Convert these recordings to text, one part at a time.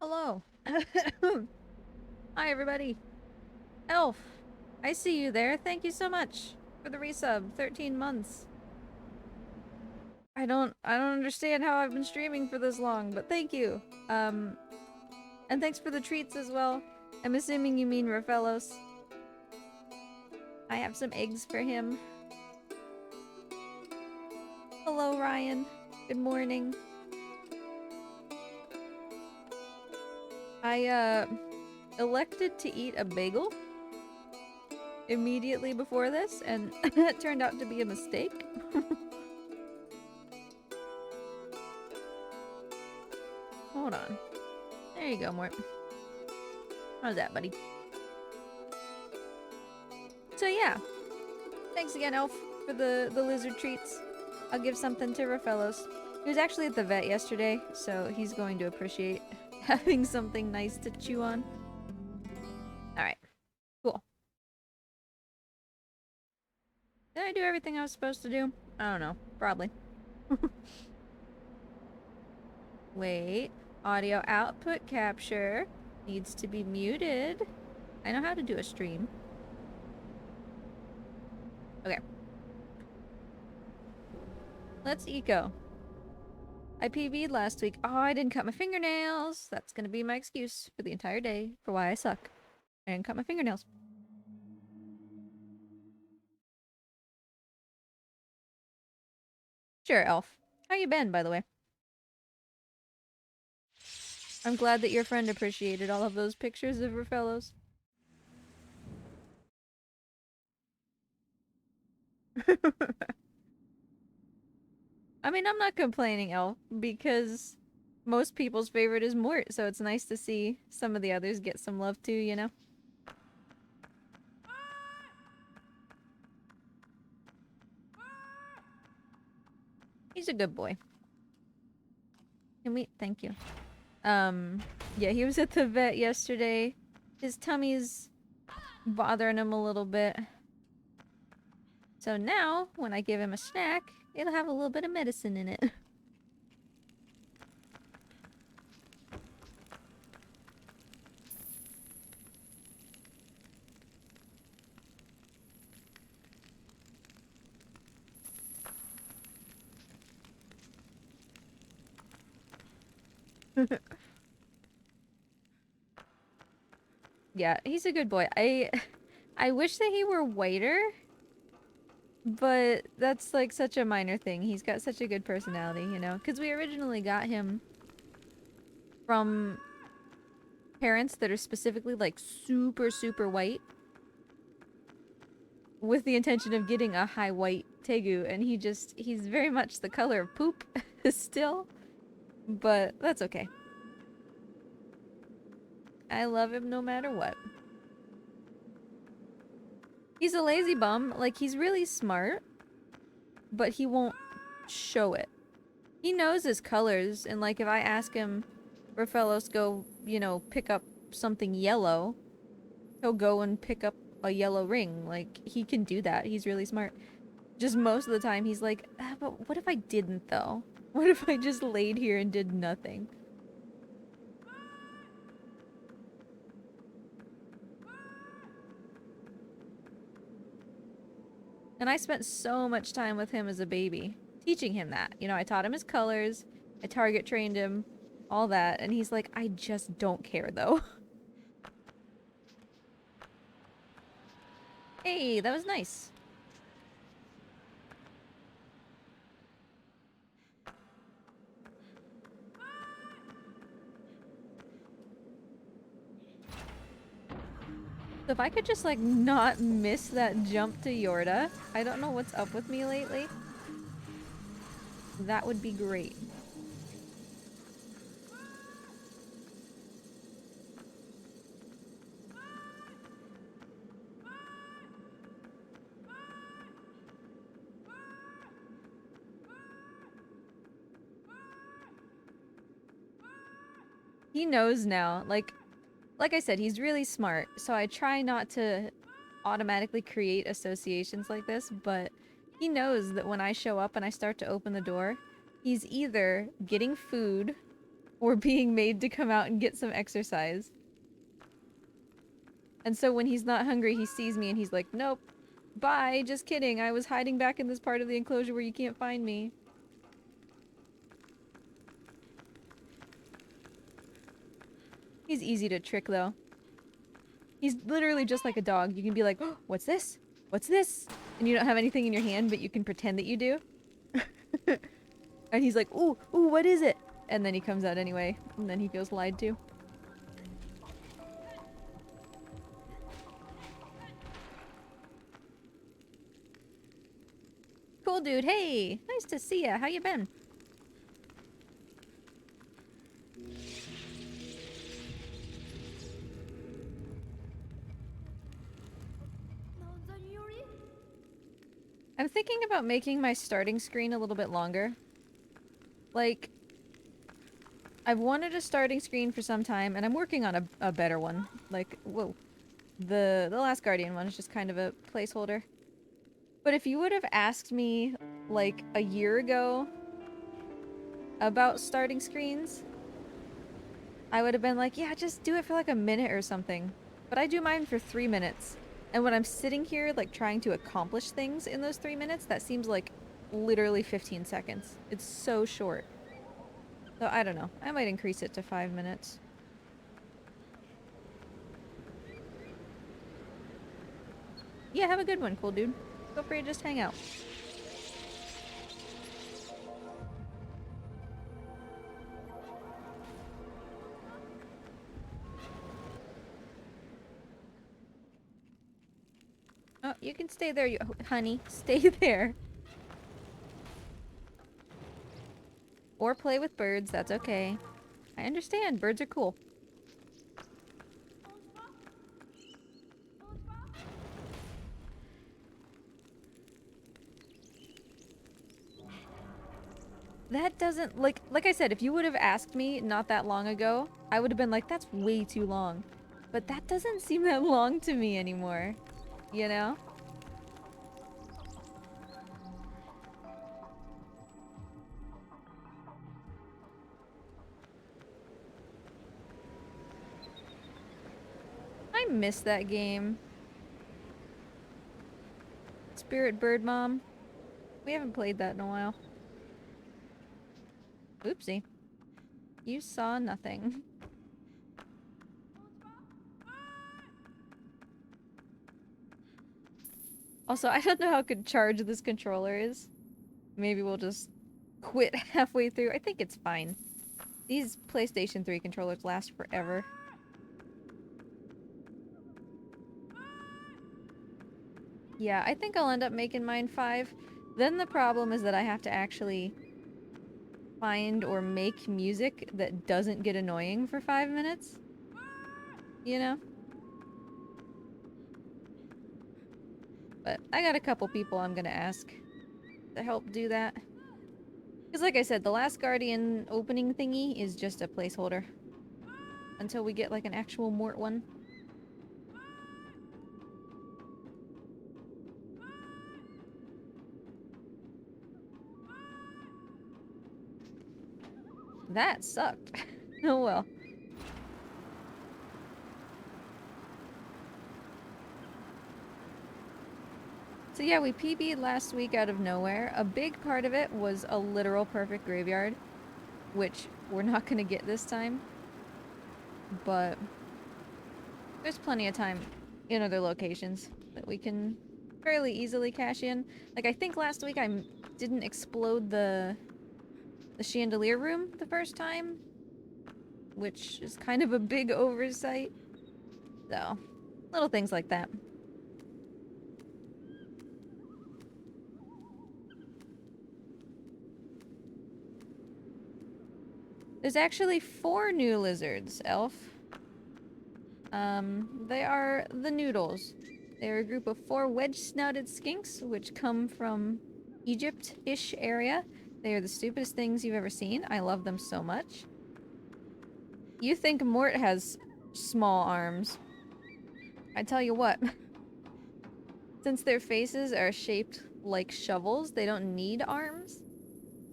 Hello. Hi, everybody. Elf, I see you there. Thank you so much for the resub. 13 months. I don't understand how I've been streaming for this long, but thank you. And thanks for the treats as well. I'm assuming you mean Rafellos. I have some eggs for him. Hello, Ryan. Good morning. I, elected to eat a bagel immediately before this, and it turned out to be a mistake. Hold on. There you go, Mort. How's that, buddy? So yeah. Thanks again, Elf, for the lizard treats. I'll give something to Rafellos. He was actually at the vet yesterday, so he's going to appreciate having something nice to chew on. Alright. Cool. Did I do everything I was supposed to do? I don't know. Probably. Wait. Audio output capture needs to be muted. I know how to do a stream. Okay. Let's eco. I PV'd last week. Oh, I didn't cut my fingernails. That's gonna be my excuse for the entire day for why I suck. I didn't cut my fingernails. Sure, Elf. How you been, by the way? I'm glad that your friend appreciated all of those pictures of her fellows. I mean, I'm not complaining, Elf, because most people's favorite is Mort, so it's nice to see some of the others get some love too, you know? He's a good boy. Can we? Thank you. Yeah, he was at the vet yesterday. His tummy's bothering him a little bit. So now, when I give him a snack, it'll have a little bit of medicine in it. Yeah, he's a good boy. I wish that he were whiter, but that's like such a minor thing. He's got such a good personality, you know? Because we originally got him from parents that are specifically like super, super white with the intention of getting a high white Tegu, and he's very much the color of poop still, but that's okay. I love him no matter what. He's a lazy bum. Like, he's really smart, but he won't show it. He knows his colors, and like, if I ask him, Rafellos, go, you know, pick up something yellow, he'll go and pick up a yellow ring. Like, he can do that. He's really smart. Just most of the time, he's like, but what if I didn't, though? What if I just laid here and did nothing? And I spent so much time with him as a baby, teaching him that. You know, I taught him his colors, I target trained him, all that, and he's like, I just don't care, though. Hey, that was nice. So if I could just, like, not miss that jump to Yorda, I don't know what's up with me lately. That would be great. He knows now. Like I said, he's really smart, so I try not to automatically create associations like this, but he knows that when I show up and I start to open the door, he's either getting food or being made to come out and get some exercise. And so when he's not hungry, he sees me and he's like, nope, bye, just kidding. I was hiding back in this part of the enclosure where you can't find me. He's easy to trick, though. He's literally just like a dog. You can be like, oh, what's this? What's this? And you don't have anything in your hand, but you can pretend that you do. And he's like, ooh, ooh, what is it? And then he comes out anyway, and then he feels lied to. Cool dude, hey! Nice to see ya, how you been? I'm thinking about making my starting screen a little bit longer. Like, I've wanted a starting screen for some time, and I'm working on a better one. Like, whoa. The Last Guardian one is just kind of a placeholder. But if you would have asked me, like, a year ago about starting screens, I would have been like, yeah, just do it for like a minute or something. But I do mine for 3 minutes. And when I'm sitting here, like, trying to accomplish things in those 3 minutes, that seems like literally 15 seconds. It's so short. So, I don't know. I might increase it to 5 minutes. Yeah, have a good one, cool dude. Feel free to just hang out. Oh, you can stay there, honey. Stay there. Or play with birds, that's okay. I understand, birds are cool. That doesn't, like I said, if you would have asked me not that long ago, I would have been like, that's way too long. But that doesn't seem that long to me anymore. You know? I miss that game. Spirit Bird Mom. We haven't played that in a while. Oopsie. You saw nothing. Also, I don't know how good charge this controller is. Maybe we'll just quit halfway through. I think it's fine. These PlayStation 3 controllers last forever. Yeah, I think I'll end up making mine 5. Then the problem is that I have to actually find or make music that doesn't get annoying for 5 minutes. You know? But I got a couple people I'm gonna ask to help do that. Because like I said, the Last Guardian opening thingy is just a placeholder. Until we get like an actual Mort one. That sucked. Oh well. So yeah, we PB'd last week out of nowhere. A big part of it was a literal perfect graveyard, which we're not gonna get this time. But there's plenty of time in other locations that we can fairly easily cash in. Like, I think last week I didn't explode the chandelier room the first time, which is kind of a big oversight. So, little things like that. There's actually 4 new lizards, Elf. They are the Noodles. They're a group of 4 wedge-snouted skinks, which come from Egypt-ish area. They are the stupidest things you've ever seen. I love them so much. You think Mort has small arms. I tell you what. Since their faces are shaped like shovels, they don't need arms.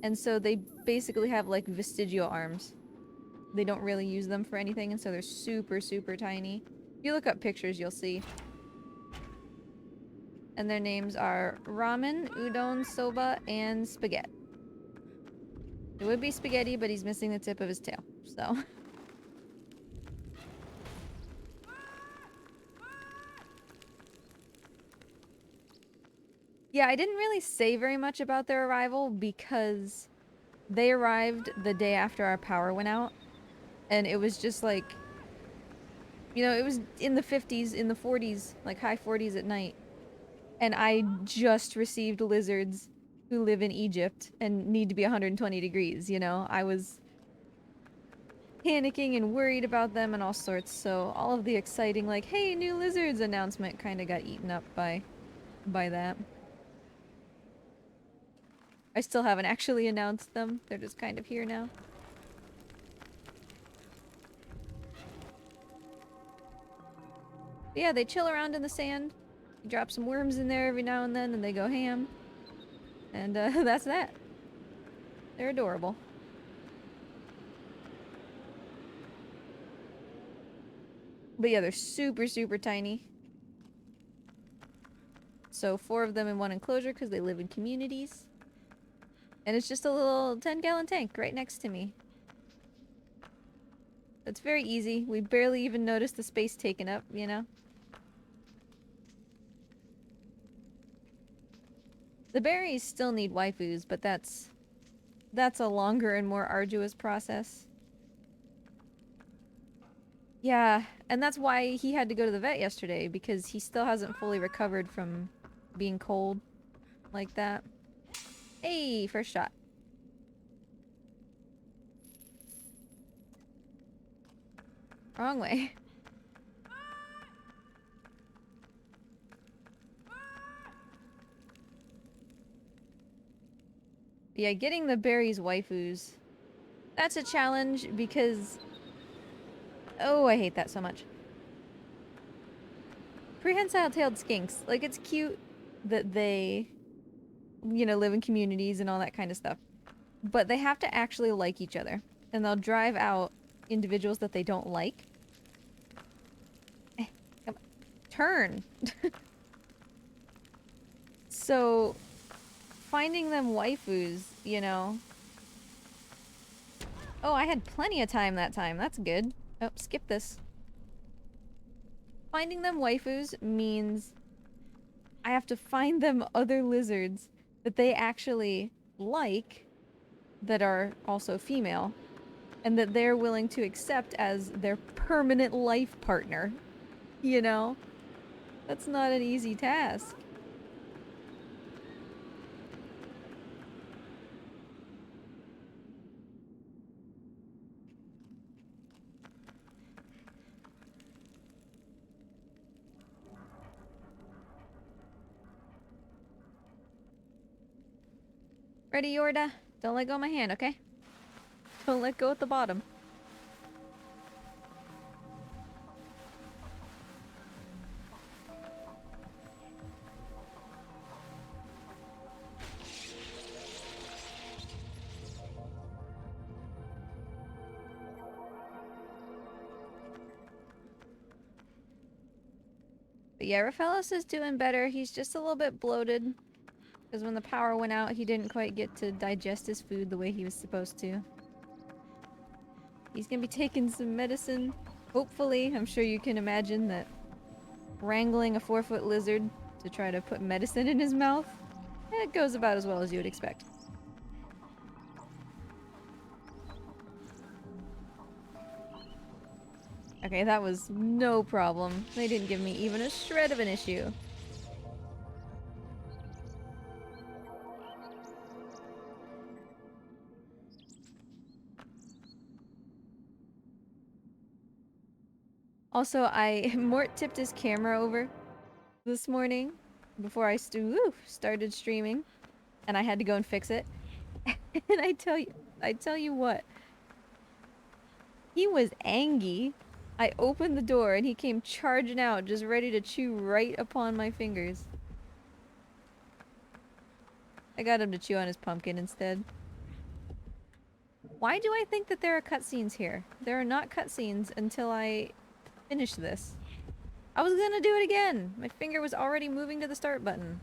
And so they basically have, like, vestigial arms. they don't really use them for anything, and so they're super, super tiny. If you look up pictures, you'll see. And their names are Ramen, Udon, Soba, and Spaghetti. It would be Spaghetti, but he's missing the tip of his tail, so... Yeah, I didn't really say very much about their arrival because they arrived the day after our power went out. And it was just like, you know, it was in the 50s, in the 40s, like high 40s at night. And I just received lizards who live in Egypt and need to be 120 degrees, you know? I was panicking and worried about them and all sorts, so all of the exciting, like, hey, new lizards announcement kind of got eaten up by that. I still haven't actually announced them. They're just kind of here now. But yeah, they chill around in the sand. You drop some worms in there every now and then and they go ham. And that's that. They're adorable. But yeah, they're super, super tiny. So 4 of them in one enclosure because they live in communities. And it's just a little 10-gallon tank right next to me. It's very easy. We barely even notice the space taken up, you know? The berries still need waifus, but that's a longer and more arduous process. Yeah, and that's why he had to go to the vet yesterday, because he still hasn't fully recovered from being cold like that. Hey, first shot. Wrong way. Yeah, getting the berries waifus. That's a challenge because... Oh, I hate that so much. Prehensile-tailed skinks. Like, it's cute that they, you know, live in communities and all that kind of stuff. But they have to actually like each other. And they'll drive out individuals that they don't like. Come on. Turn! So, finding them waifus, you know... Oh, I had plenty of time that time. That's good. Oh, skip this. Finding them waifus means I have to find them other lizards that they actually like that are also female and that they're willing to accept as their permanent life partner. You know? That's not an easy task. Ready, Yorda? Don't let go of my hand, okay? Don't let go at the bottom. But yeah, Raphaelos is doing better. He's just a little bit bloated. Because when the power went out, he didn't quite get to digest his food the way he was supposed to. He's gonna be taking some medicine. Hopefully, I'm sure you can imagine that wrangling a 4-foot lizard to try to put medicine in his mouth, it goes about as well as you would expect. Okay, that was no problem. They didn't give me even a shred of an issue. Also, Mort tipped his camera over this morning before I started streaming, and I had to go and fix it. And I tell you what, he was angry. I opened the door and he came charging out, just ready to chew right upon my fingers. I got him to chew on his pumpkin instead. Why do I think that there are cutscenes here? There are not cutscenes until I finish this. I was gonna do it again! My finger was already moving to the start button.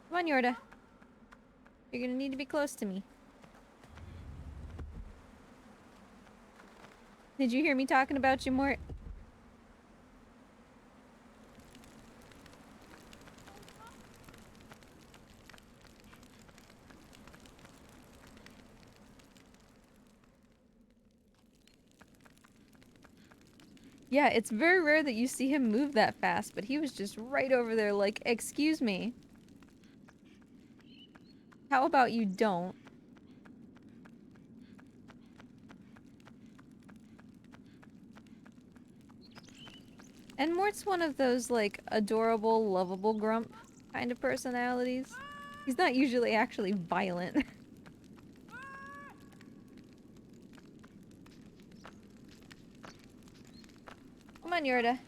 Come on, Yorda. You're gonna need to be close to me. Did you hear me talking about you, Mort? Yeah, it's very rare that you see him move that fast, but he was just right over there like, excuse me. How about you don't? And Mort's one of those, like, adorable, lovable grump kind of personalities. He's not usually actually violent. Come on, Yorda.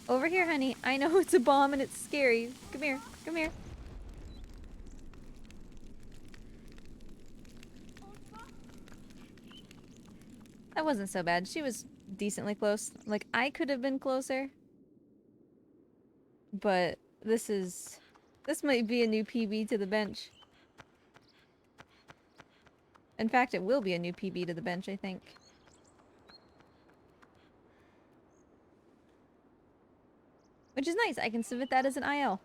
Over here, honey. I know it's a bomb and it's scary. Come here. Come here. That wasn't so bad. She was decently close. Like, I could have been closer. But this might be a new PB to the bench. In fact, it will be a new PB to the bench, I think. Which is nice. I can submit that as an IL.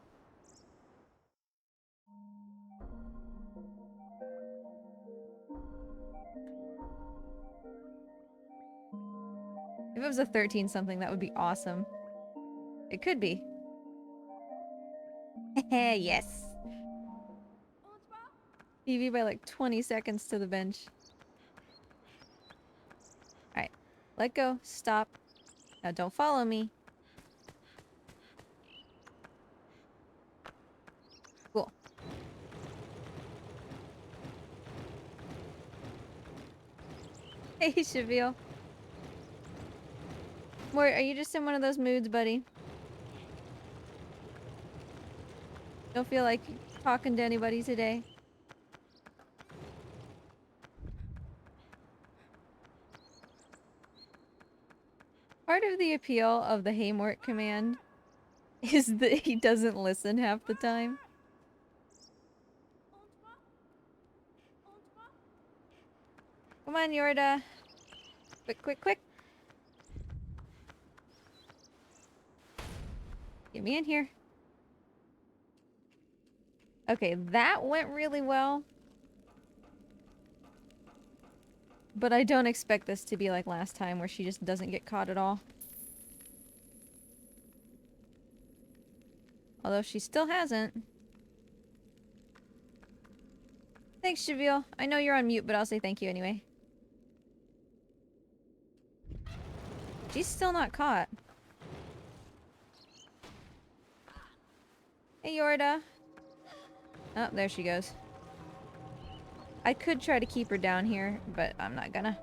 If it was a 13 something, that would be awesome. It could be. Yes. PB by like 20 seconds to the bench. Alright. Let go. Stop. Now don't follow me. Cool. Hey, Shavil. Mort, are you just in one of those moods, buddy? Don't feel like talking to anybody today? Part of the appeal of the Hey Mort command is that he doesn't listen half the time. Come on, Yorda. Quick, quick, quick. Get me in here. Okay, that went really well. But I don't expect this to be like last time where she just doesn't get caught at all. Although she still hasn't. Thanks, Shavil. I know you're on mute, but I'll say thank you anyway. She's still not caught. Hey, Yorda. Oh, there she goes. I could try to keep her down here, but I'm not gonna.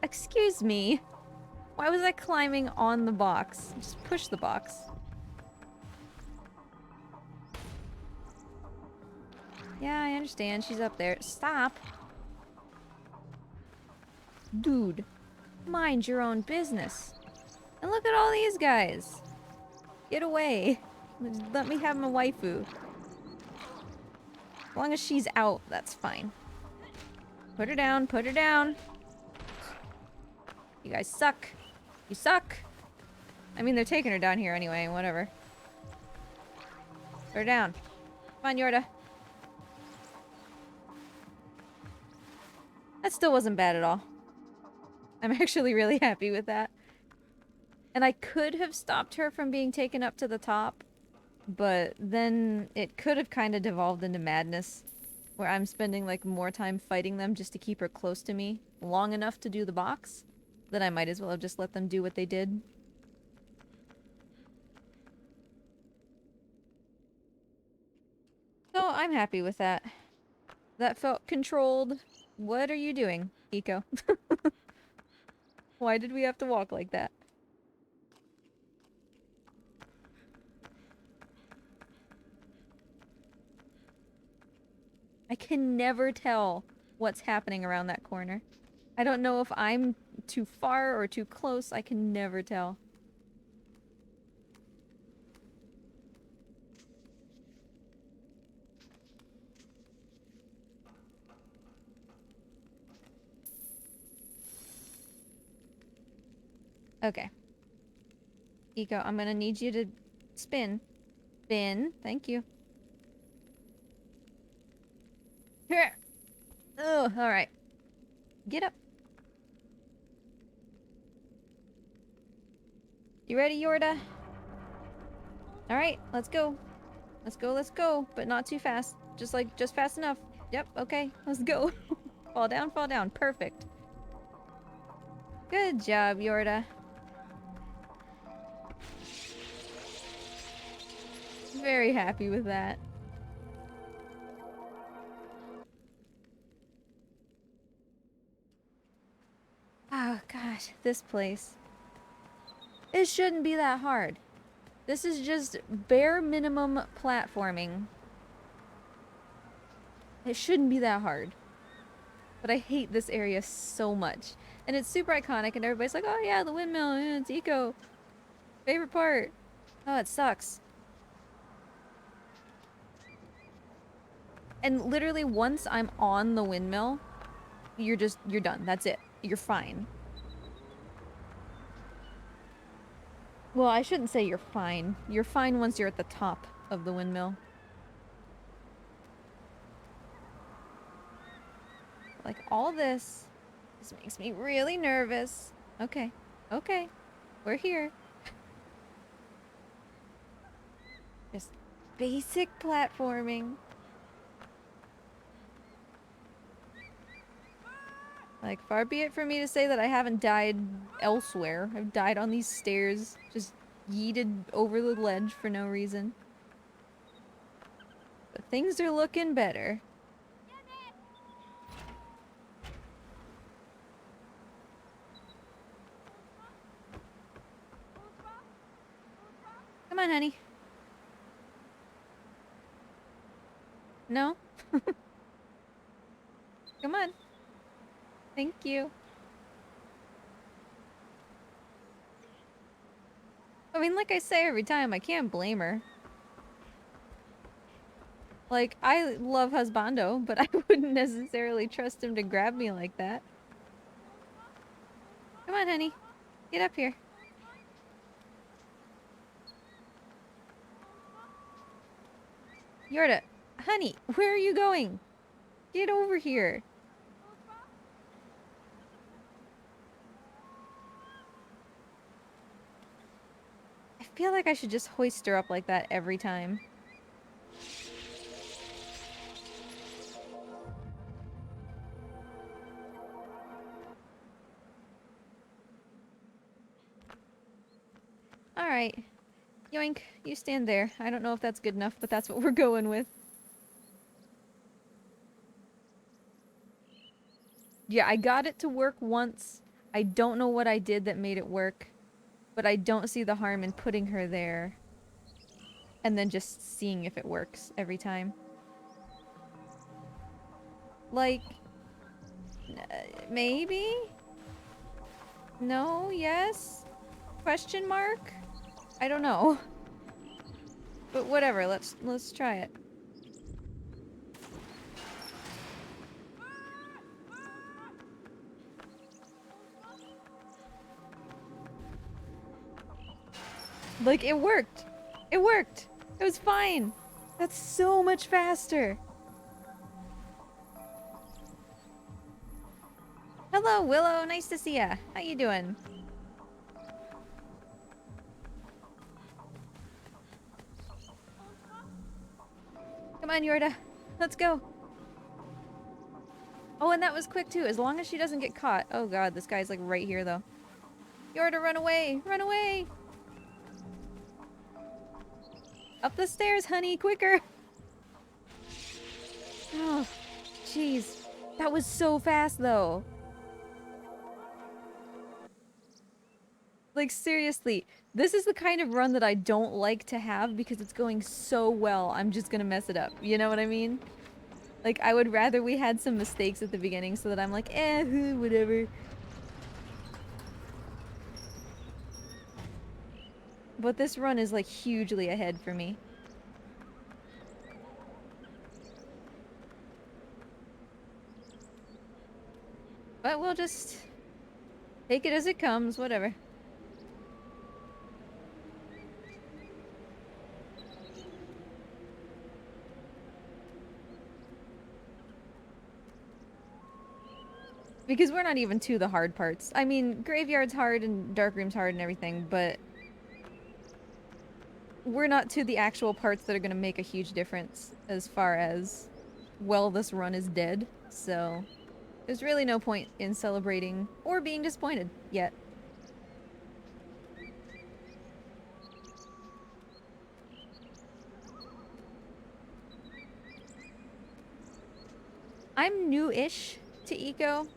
Excuse me. Why was I climbing on the box? Just push the box. Yeah, I understand. She's up there. Stop. Dude. Mind your own business. And look at all these guys. Get away. Let me have my waifu. As long as she's out, that's fine. Put her down, put her down. You guys suck. You suck. I mean, they're taking her down here anyway, whatever. Put her down. Come on, Yorda. That still wasn't bad at all. I'm actually really happy with that. And I could have stopped her from being taken up to the top, but then it could have kind of devolved into madness, where I'm spending like more time fighting them just to keep her close to me long enough to do the box, then I might as well have just let them do what they did. So I'm happy with that. That felt controlled. What are you doing, Eco? Why did we have to walk like that? I can never tell what's happening around that corner. I don't know if I'm too far or too close. I can never tell. Okay. Eco, I'm gonna need you to spin. Spin. Thank you. Here. Oh, alright. Get up. You ready, Yorda? Alright, let's go. Let's go, let's go. But not too fast. Just fast enough. Yep, okay. Let's go. Fall down, fall down. Perfect. Good job, Yorda. Very happy with that. Oh gosh, this place. It shouldn't be that hard. This is just bare minimum platforming. It shouldn't be that hard. But I hate this area so much. And it's super iconic and everybody's like, oh yeah, the windmill, yeah, it's eco. Favorite part. Oh, it sucks. And literally once I'm on the windmill, you're done. That's it. You're fine. Well, I shouldn't say you're fine. You're fine once you're at the top of the windmill. Like, all this makes me really nervous. Okay. Okay. We're here. Just basic platforming. Like, far be it for me to say that I haven't died elsewhere. I've died on these stairs, just yeeted over the ledge for no reason. But things are looking better. Come on, honey. No? Come on. Thank you. I mean, like I say every time, I can't blame her. Like, I love husbando, but I wouldn't necessarily trust him to grab me like that. Come on, honey. Get up here. Yorda, honey, where are you going? Get over here. I feel like I should just hoist her up like that every time. Alright. Yoink, you stand there. I don't know if that's good enough, but that's what we're going with. Yeah, I got it to work once. I don't know what I did that made it work. But I don't see the harm in putting her there. And then just seeing if it works every time. Like... maybe? No? Yes? Question mark? I don't know. But whatever, let's try it. Like, it worked! It worked! It was fine! That's so much faster! Hello, Willow! Nice to see ya! How you doing? Come on, Yorda. Let's go. Oh, and that was quick too, as long as she doesn't get caught. Oh god, this guy's like right here though. Yorda, run away! Run away! Up the stairs, honey, quicker! Oh, jeez. That was so fast though. Like seriously, this is the kind of run that I don't like to have because it's going so well, I'm just gonna mess it up. You know what I mean? Like, I would rather we had some mistakes at the beginning so that I'm like, eh, whatever. But this run is, like, hugely ahead for me. But we'll just take it as it comes, whatever. Because we're not even to the hard parts. I mean, Graveyard's hard and Darkroom's hard and everything, but we're not to the actual parts that are gonna make a huge difference as far as, well, this run is dead, so there's really no point in celebrating or being disappointed yet. I'm new-ish to ICO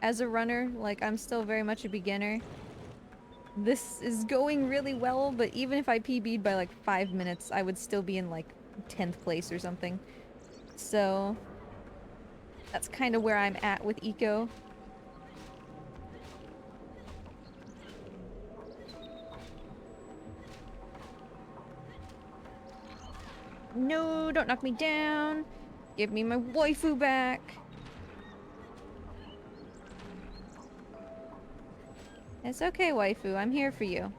as a runner. Like, I'm still very much a beginner. This is going really well, but even if I PB'd by like 5 minutes, I would still be in like 10th place or something. So that's kind of where I'm at with ICO. No, don't knock me down. Give me my waifu back. It's okay, waifu. I'm here for you.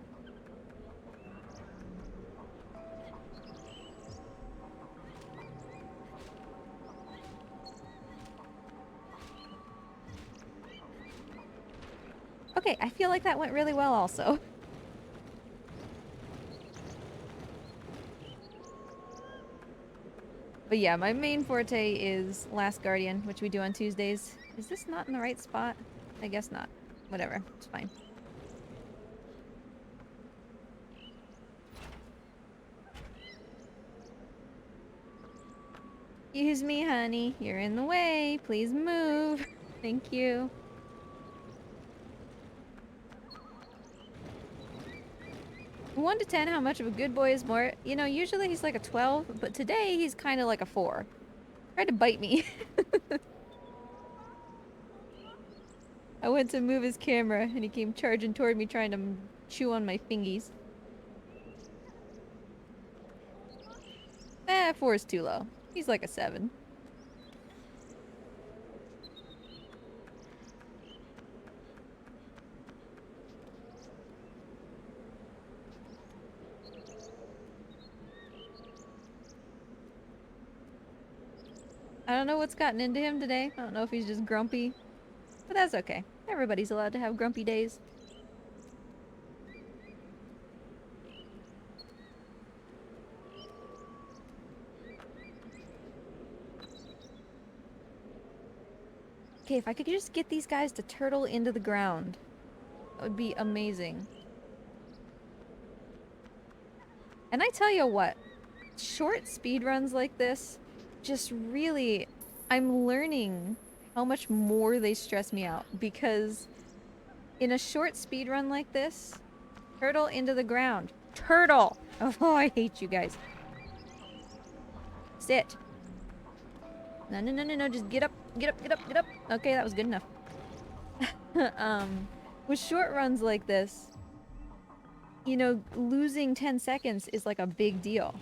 Okay, I feel like that went really well also. But yeah, my main forte is Last Guardian, which we do on Tuesdays. Is this not in the right spot? I guess not. Whatever, it's fine. Excuse me, honey. You're in the way. Please move. Thank you. One to 10, how much of a good boy is more? You know, usually he's like a 12, but today he's kind of like a 4. Tried to bite me. I went to move his camera, and he came charging toward me trying to chew on my fingies. 4 is too low. He's like a 7. I don't know what's gotten into him today. I don't know if he's just grumpy. But that's okay. Everybody's allowed to have grumpy days. Okay, if I could just get these guys to turtle into the ground, that would be amazing. And I tell you what, short speedruns like this, just really, I'm learning how much more they stress me out. Because in a short speedrun like this, turtle into the ground. Turtle! Oh, I hate you guys. Sit. No, no, no, no, no, just get up, get up, get up, get up. Okay, that was good enough. With short runs like this, you know, losing 10 seconds is like a big deal.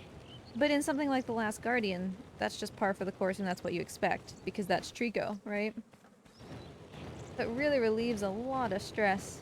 But in something like The Last Guardian, that's just par for the course and that's what you expect, because that's Trico, right? That really relieves a lot of stress.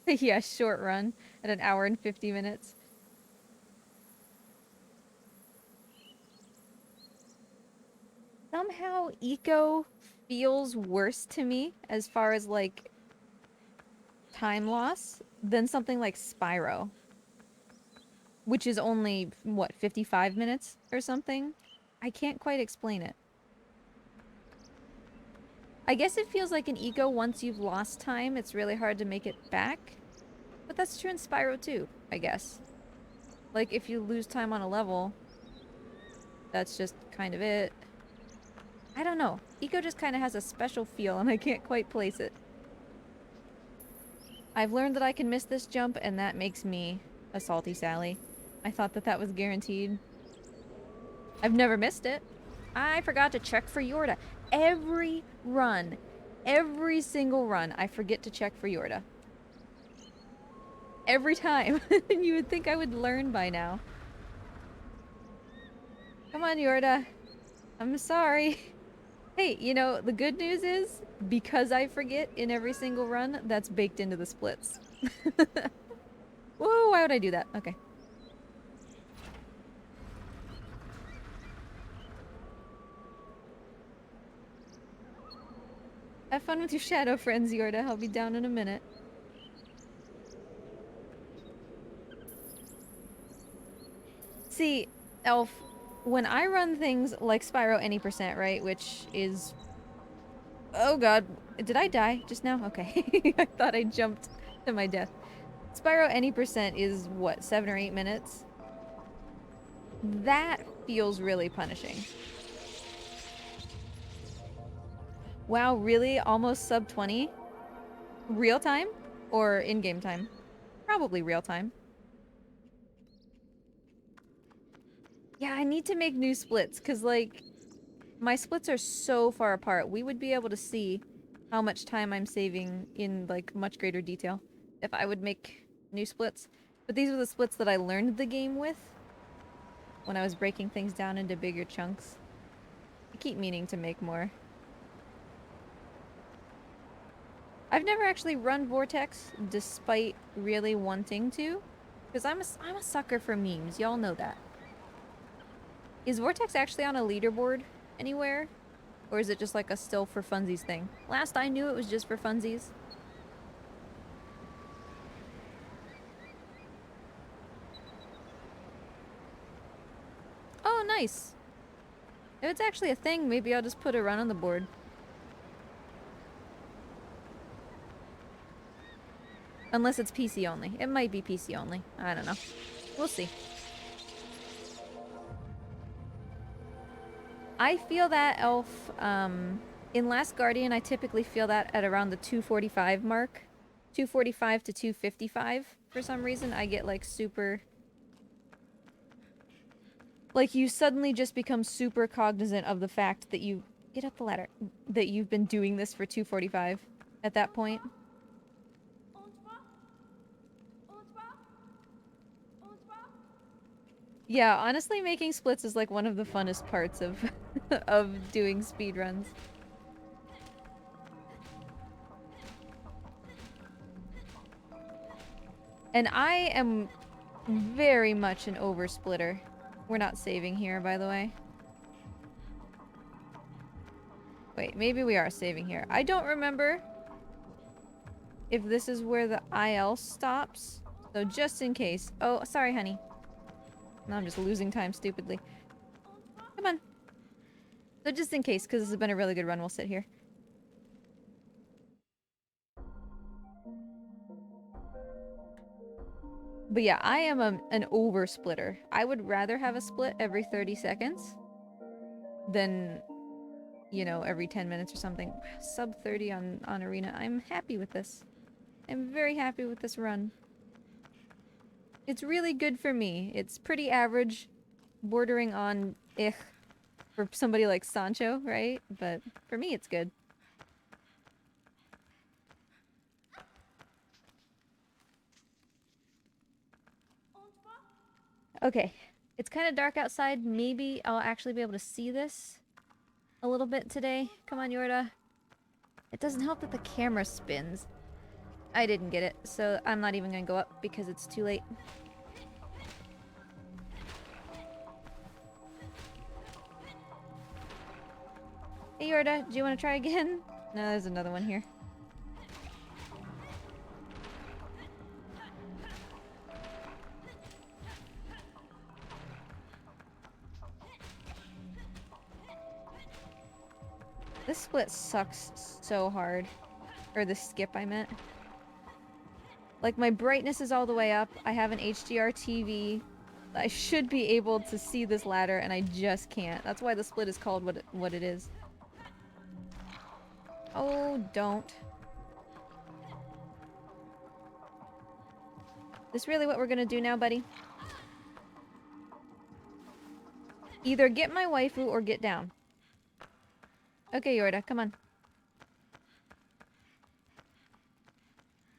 Yeah, short run at 1 hour and 50 minutes. Somehow Eco feels worse to me as far as like time loss than something like Spyro, which is only what, 55 minutes or something. I can't quite explain it. I guess it feels like an Eco, once you've lost time, it's really hard to make it back. But that's true in Spyro too. I guess. Like, if you lose time on a level, that's just kind of it. I don't know. ICO just kind of has a special feel, and I can't quite place it. I've learned that I can miss this jump, and that makes me a salty Sally. I thought that that was guaranteed. I've never missed it. I forgot to check for Yorda. Every run, every single run, I forget to check for Yorda. Every time. You would think I would learn by now. Come on, Yorda. I'm sorry. Hey, you know, the good news is, because I forget in every single run, that's baked into the splits. Whoa, why would I do that? Okay. Have fun with your shadow friends, Yorda. I'll be down in a minute. See, Elf, when I run things like Spyro Any %, right, which is... Oh god, did I die just now? Okay. I thought I jumped to my death. Spyro Any % is, what, 7 or 8 minutes? That feels really punishing. Wow, really? Almost sub 20? Real time? Or in-game time? Probably real time. Yeah, I need to make new splits, because, like, my splits are so far apart. We would be able to see how much time I'm saving in, like, much greater detail if I would make new splits. But these are the splits that I learned the game with when I was breaking things down into bigger chunks. I keep meaning to make more. I've never actually run Vortex, despite really wanting to, because I'm a sucker for memes. Y'all know that. Is Vortex actually on a leaderboard anywhere? Or is it just like a still for funsies thing? Last I knew it was just for funsies. Oh, nice. If it's actually a thing, maybe I'll just put a run on the board. Unless it's PC only. It might be PC only. I don't know. We'll see. I feel that, Elf, in Last Guardian, I typically feel that at around the 245 mark. 245 to 255. For some reason, I get, like, super... Like, you suddenly just become super cognizant of the fact that you... Get up the ladder. That you've been doing this for 245 at that point. Yeah, honestly, making splits is like one of the funnest parts of of doing speedruns. And I am very much an oversplitter. We're not saving here, by the way. Wait, maybe we are saving here. I don't remember if this is where the IL stops. So just in case. Oh, sorry, honey. No, I'm just losing time stupidly. Come on. So just in case, because this has been a really good run, we'll sit here. But yeah, I am an oversplitter. I would rather have a split every 30 seconds than, you know, every 10 minutes or something. Sub 30 on Arena. I'm happy with this. I'm very happy with this run. It's really good for me. It's pretty average, bordering on for somebody like Sancho, right? But for me, it's good. Okay, it's kind of dark outside. Maybe I'll actually be able to see this a little bit today. Come on, Yorda. It doesn't help that the camera spins. I didn't get it, so I'm not even gonna go up because it's too late. Hey, Yorda, do you want to try again? No, there's another one here. This split sucks so hard. Or the skip, I meant. Like, my brightness is all the way up. I have an HDR TV. I should be able to see this ladder, and I just can't. That's why the split is called what it is. Oh, don't. This really what we're gonna do now, buddy? Either get my waifu or get down. Okay, Yorda, come on.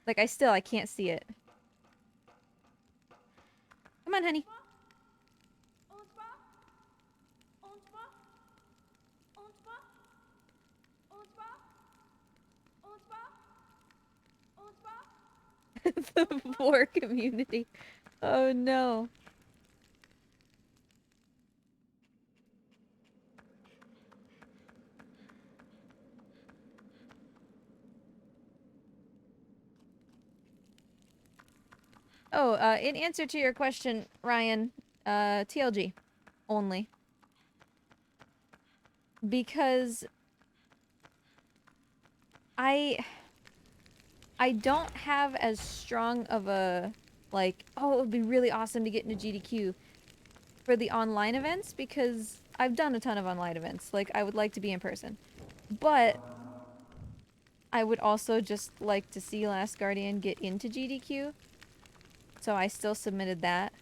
Like, I can't see it. Come on, honey. The poor community. Oh no. Oh, in answer to your question, Ryan, TLG only. Because I don't have as strong of a, like, oh, it would be really awesome to get into GDQ for the online events, because I've done a ton of online events. Like, I would like to be in person. But I would also just like to see Last Guardian get into GDQ. So I still submitted that.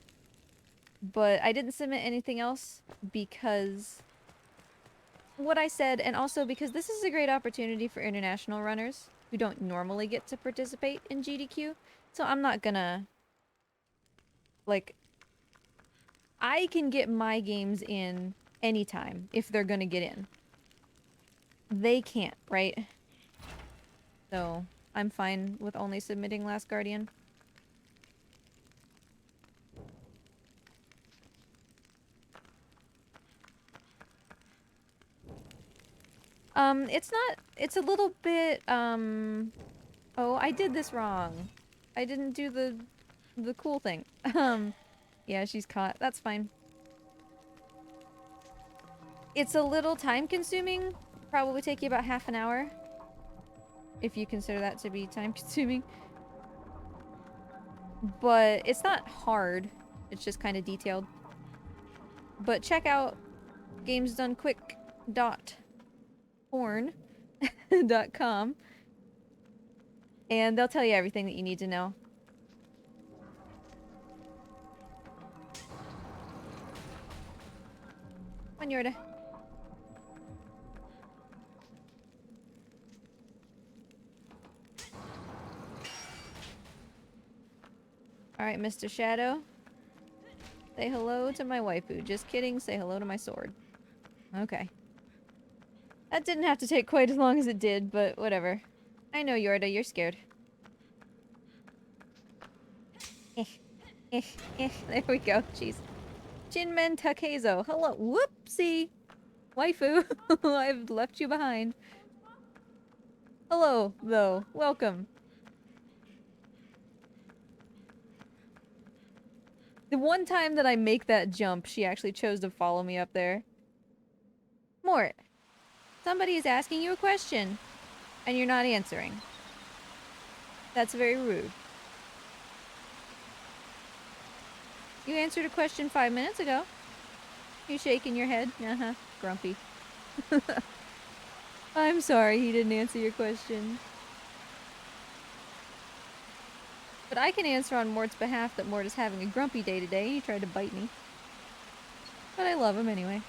But I didn't submit anything else because what I said, and also because this is a great opportunity for international runners who don't normally get to participate in GDQ. So I'm not gonna, like, I can get my games in anytime if they're gonna get in. They can't, right? So I'm fine with only submitting Last Guardian. It's a little bit, oh, I did this wrong. I didn't do the cool thing. Yeah, she's caught. That's fine. It's a little time consuming. Probably take you about half an hour. If you consider that to be time consuming. But it's not hard. It's just kind of detailed. But check out gamesdonequick.porn.com and they'll tell you everything that you need to know. Come on, Yorda. Alright, Mr. Shadow. Say hello to my waifu. Just kidding, say hello to my sword. Okay. That didn't have to take quite as long as it did, but whatever. I know, Yorda, you're scared. There we go, jeez. Jinmen Takezo, hello. Whoopsie! Waifu, I've left you behind. Hello, though. Welcome. The one time that I make that jump, she actually chose to follow me up there. Mort, somebody is asking you a question, and you're not answering. That's very rude. You answered a question 5 minutes ago. You shaking your head? Uh-huh. Grumpy. I'm sorry he didn't answer your question. But I can answer on Mort's behalf that Mort is having a grumpy day today. He tried to bite me. But I love him anyway.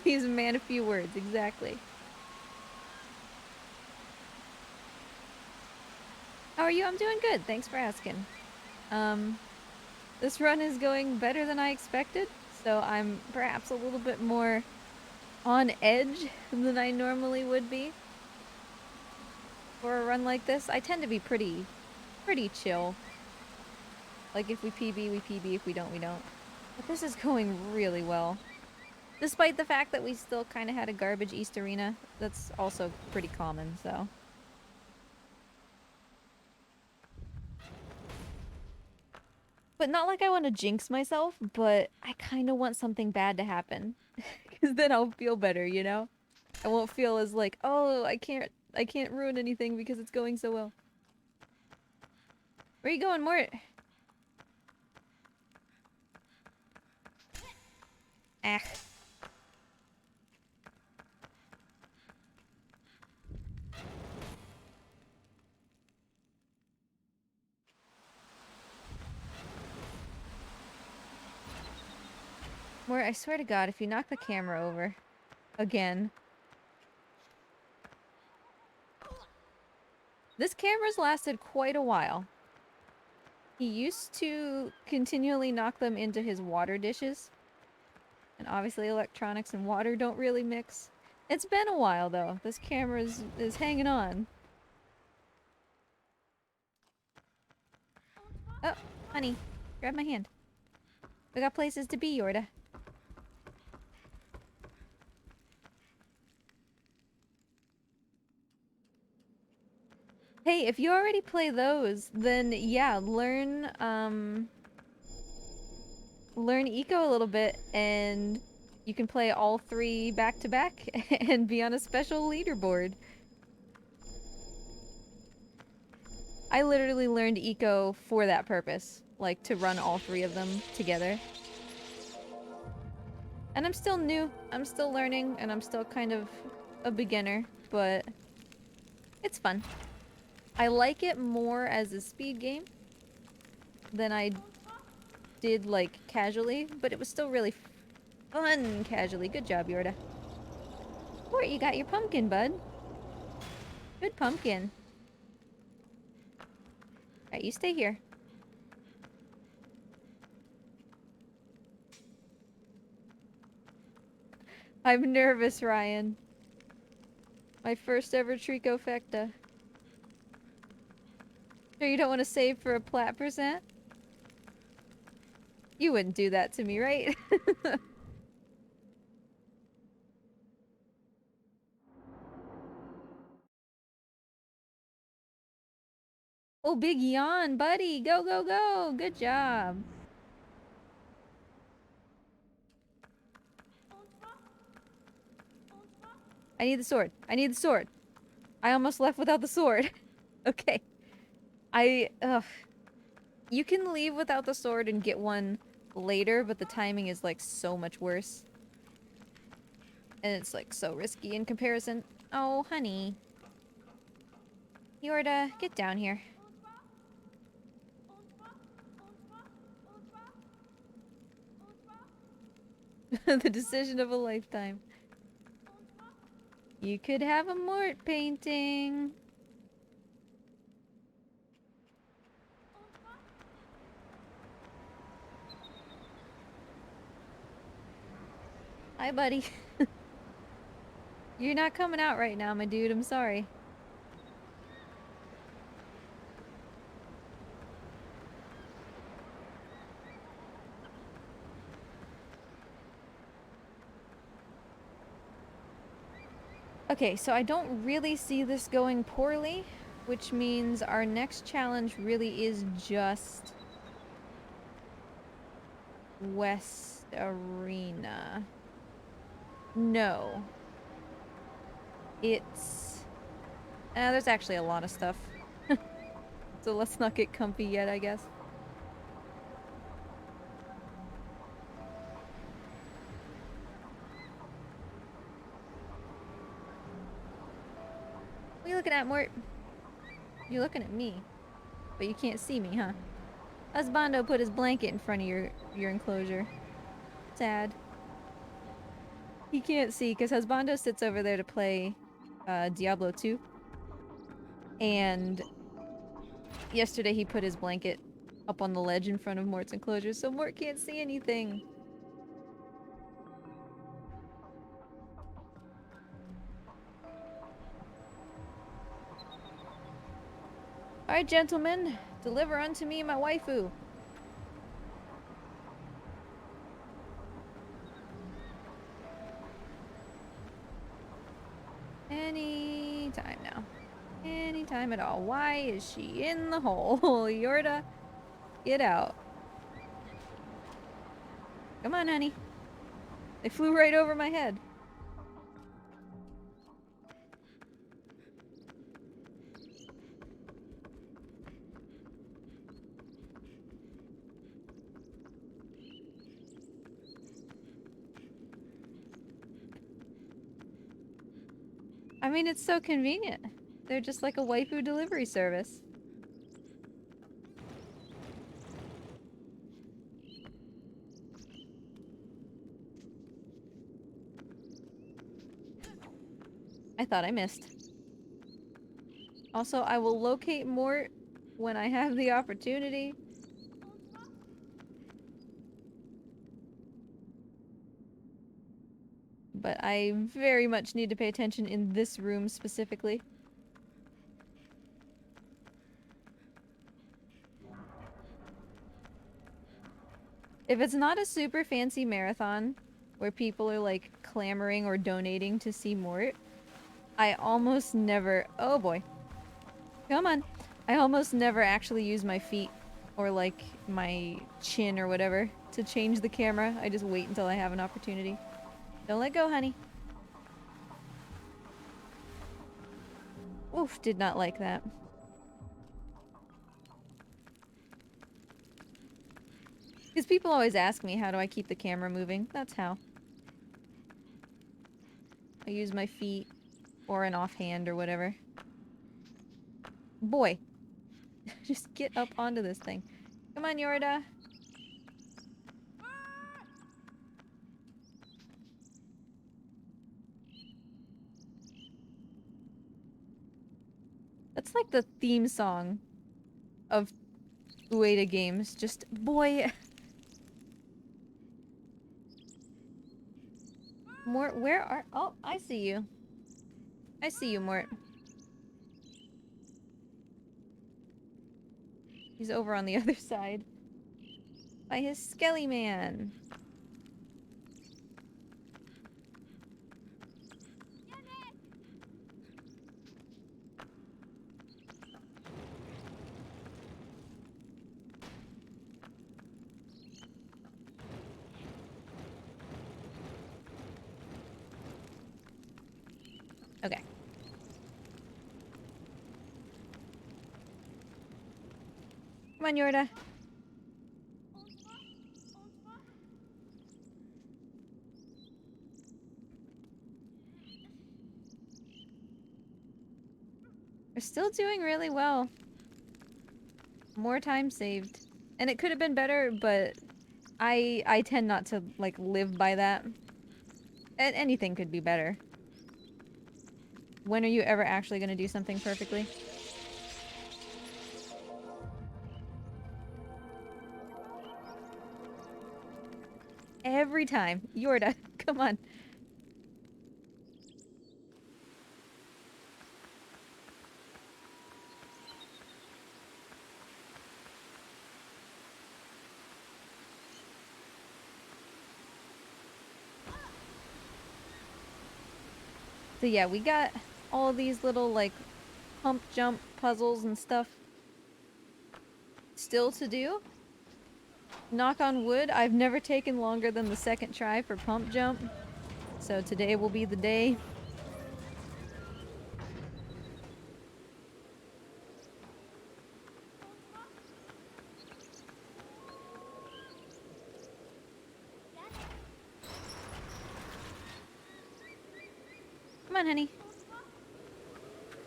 He's a man of few words, exactly. How are you? I'm doing good. Thanks for asking. This run is going better than I expected, so I'm perhaps a little bit more on edge than I normally would be for a run like this. I tend to be pretty chill. Like, if we PB, we PB. If we don't, we don't. But this is going really well. Despite the fact that we still kind of had a garbage East Arena. That's also pretty common, so. But not like I want to jinx myself, but I kind of want something bad to happen. Because then I'll feel better, you know? I won't feel as like, oh, I can't ruin anything because it's going so well. Where you going, Mort? Ah. Mort, I swear to God, if you knock the camera over again. This camera's lasted quite a while. He used to continually knock them into his water dishes. And obviously electronics and water don't really mix. It's been a while though. This camera is hanging on. Oh, honey, grab my hand. We got places to be, Yorda. Hey, if you already play those, then yeah, learn ICO a little bit and you can play all three back to back and be on a special leaderboard. I literally learned ICO for that purpose, like to run all three of them together. And I'm still new, I'm still learning, and I'm still kind of a beginner, but it's fun. I like it more as a speed game than I did like casually, but it was still really fun casually. Good job, Yorda. Mort, you got your pumpkin, bud. Good pumpkin. Alright, you stay here. I'm nervous, Ryan. My first ever tricofecta. Sure you don't want to save for a plat percent? You wouldn't do that to me, right? Oh, big yawn, buddy! Go, go, go! Good job. I need the sword. I need the sword. I almost left without the sword. Okay. Ugh. You can leave without the sword and get one later, but the timing is like so much worse. And it's like so risky in comparison. Oh, honey. Yorda, get down here. The decision of a lifetime. You could have a Mort painting. Hi, buddy. You're not coming out right now, my dude. I'm sorry. Okay, so I don't really see this going poorly, which means our next challenge really is just West Arena. No. It's... there's actually a lot of stuff. So let's not get comfy yet, I guess. What are you looking at, Mort? You're looking at me. But you can't see me, huh? Husbando put his blanket in front of your enclosure. Sad. He can't see, because Husbando sits over there to play Diablo 2. And yesterday he put his blanket up on the ledge in front of Mort's enclosure, so Mort can't see anything. Alright, gentlemen, deliver unto me my waifu. Any time now. Any time at all. Why is she in the hole? Yorda, get out. Come on, honey. They flew right over my head. I mean, it's so convenient. They're just like a waifu delivery service. I thought I missed. Also, I will locate Mort when I have the opportunity. But I very much need to pay attention in this room specifically. If it's not a super fancy marathon where people are like clamoring or donating to see Mort, I almost never— oh boy. Come on. I almost never actually use my feet or like my chin or whatever to change the camera. I just wait until I have an opportunity. Don't let go, honey. Oof, did not like that. Because people always ask me, how do I keep the camera moving? That's how. I use my feet or an offhand or whatever. Boy. Just get up onto this thing. Come on, Yorda. That's like the theme song of Ueda games. Just, boy. Mort, where are— oh, I see you. I see you, Mort. He's over on the other side. By his Skelly Man. Okay. Come on, Yorda. We're still doing really well. More time saved. And it could have been better, but I tend not to, like, live by that. And anything could be better. When are you ever actually gonna do something perfectly? Every time. Yorda, come on. So yeah, we got all these little, like, pump jump puzzles and stuff still to do. Knock on wood, I've never taken longer than the second try for pump jump. So today will be the day. Come on, honey.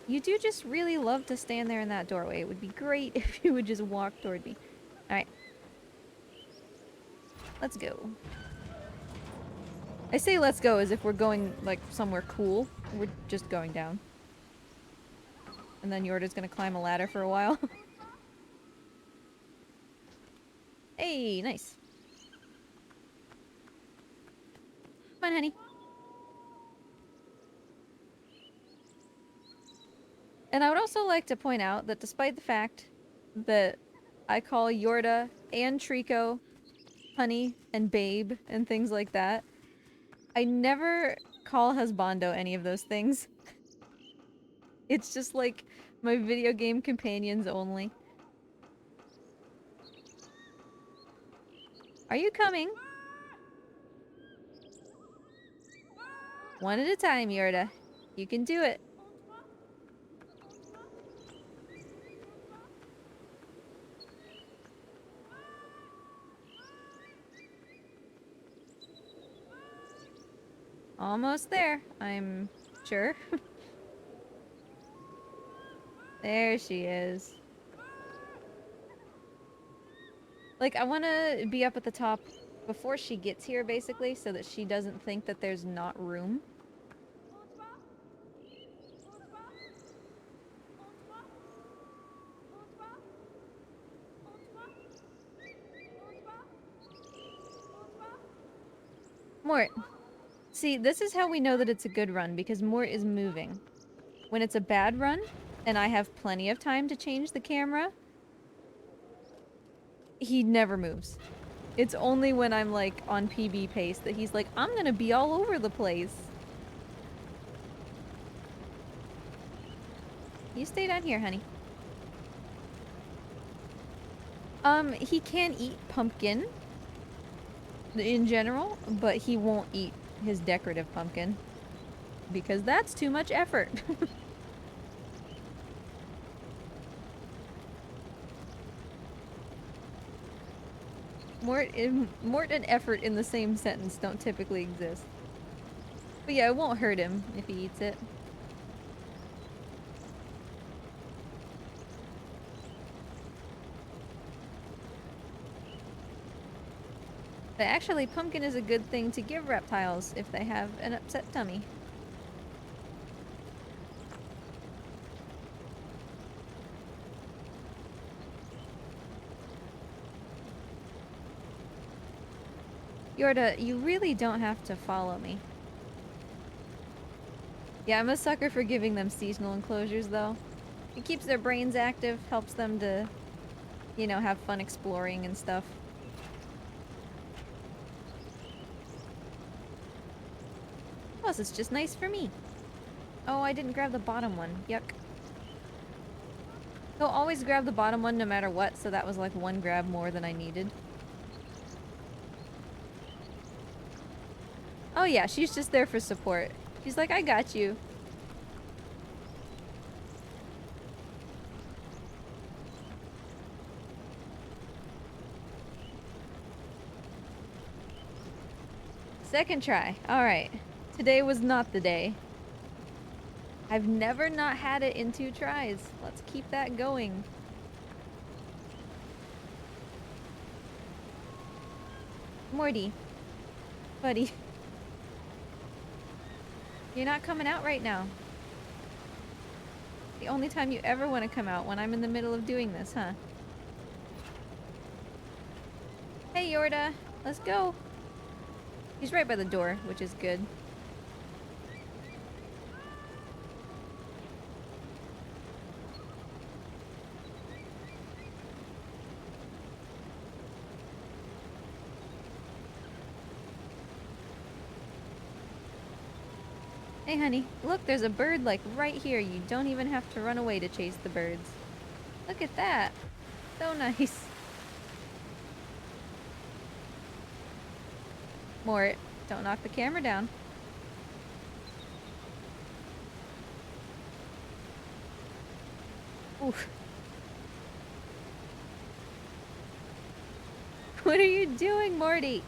You do just really love to stand there in that doorway. It would be great if you would just walk toward me. Alright. Let's go. I say let's go as if we're going, like, somewhere cool. We're just going down. And then Yorda's gonna climb a ladder for a while. Hey, nice. Come on, honey. And I would also like to point out that despite the fact that I call Yorda and Trico honey and babe and things like that, I never call Husbando any of those things. It's just like my video game companions only. Are you coming? One at a time, Yorda. You can do it. Almost there, I'm sure. There she is. Like, I want to be up at the top before she gets here, basically, so that she doesn't think that there's not room. Mort. See, this is how we know that it's a good run, because Mort is moving. When it's a bad run, and I have plenty of time to change the camera, he never moves. It's only when I'm, like, on PB pace that he's like, I'm gonna be all over the place. You stay down here, honey. He can eat pumpkin in general, but he won't eat his decorative pumpkin because that's too much effort. Mort and effort in the same sentence don't typically exist. But yeah, it won't hurt him if he eats it. But actually, pumpkin is a good thing to give reptiles if they have an upset tummy. Yorda, you really don't have to follow me. Yeah, I'm a sucker for giving them seasonal enclosures, though. It keeps their brains active, helps them to, you know, have fun exploring and stuff. Plus, it's just nice for me. Oh, I didn't grab the bottom one. Yuck. He'll always grab the bottom one no matter what, so that was like one grab more than I needed. Oh yeah, she's just there for support. She's like, I got you. Second try. Alright. Today was not the day. I've never not had it in 2 tries. Let's keep that going. Morty. Buddy. You're not coming out right now. The only time you ever want to come out when I'm in the middle of doing this, huh? Hey, Yorda. Let's go. He's right by the door, which is good. Hey, honey. Look, there's a bird, like, right here. You don't even have to run away to chase the birds. Look at that. So nice. Mort, don't knock the camera down. Oof. What are you doing, Morty?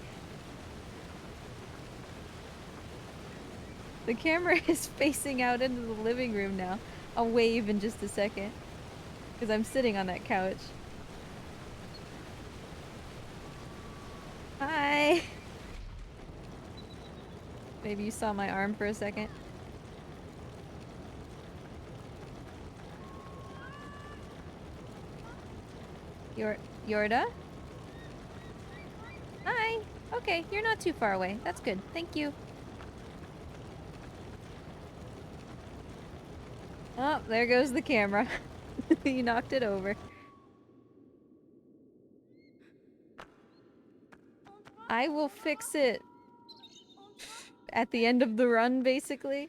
The camera is facing out into the living room now. I'll wave in just a second. Because I'm sitting on that couch. Hi! Maybe you saw my arm for a second. Yorda? Hi! Okay, you're not too far away. That's good. Thank you. Oh, there goes the camera. You knocked it over. I will fix it at the end of the run, basically.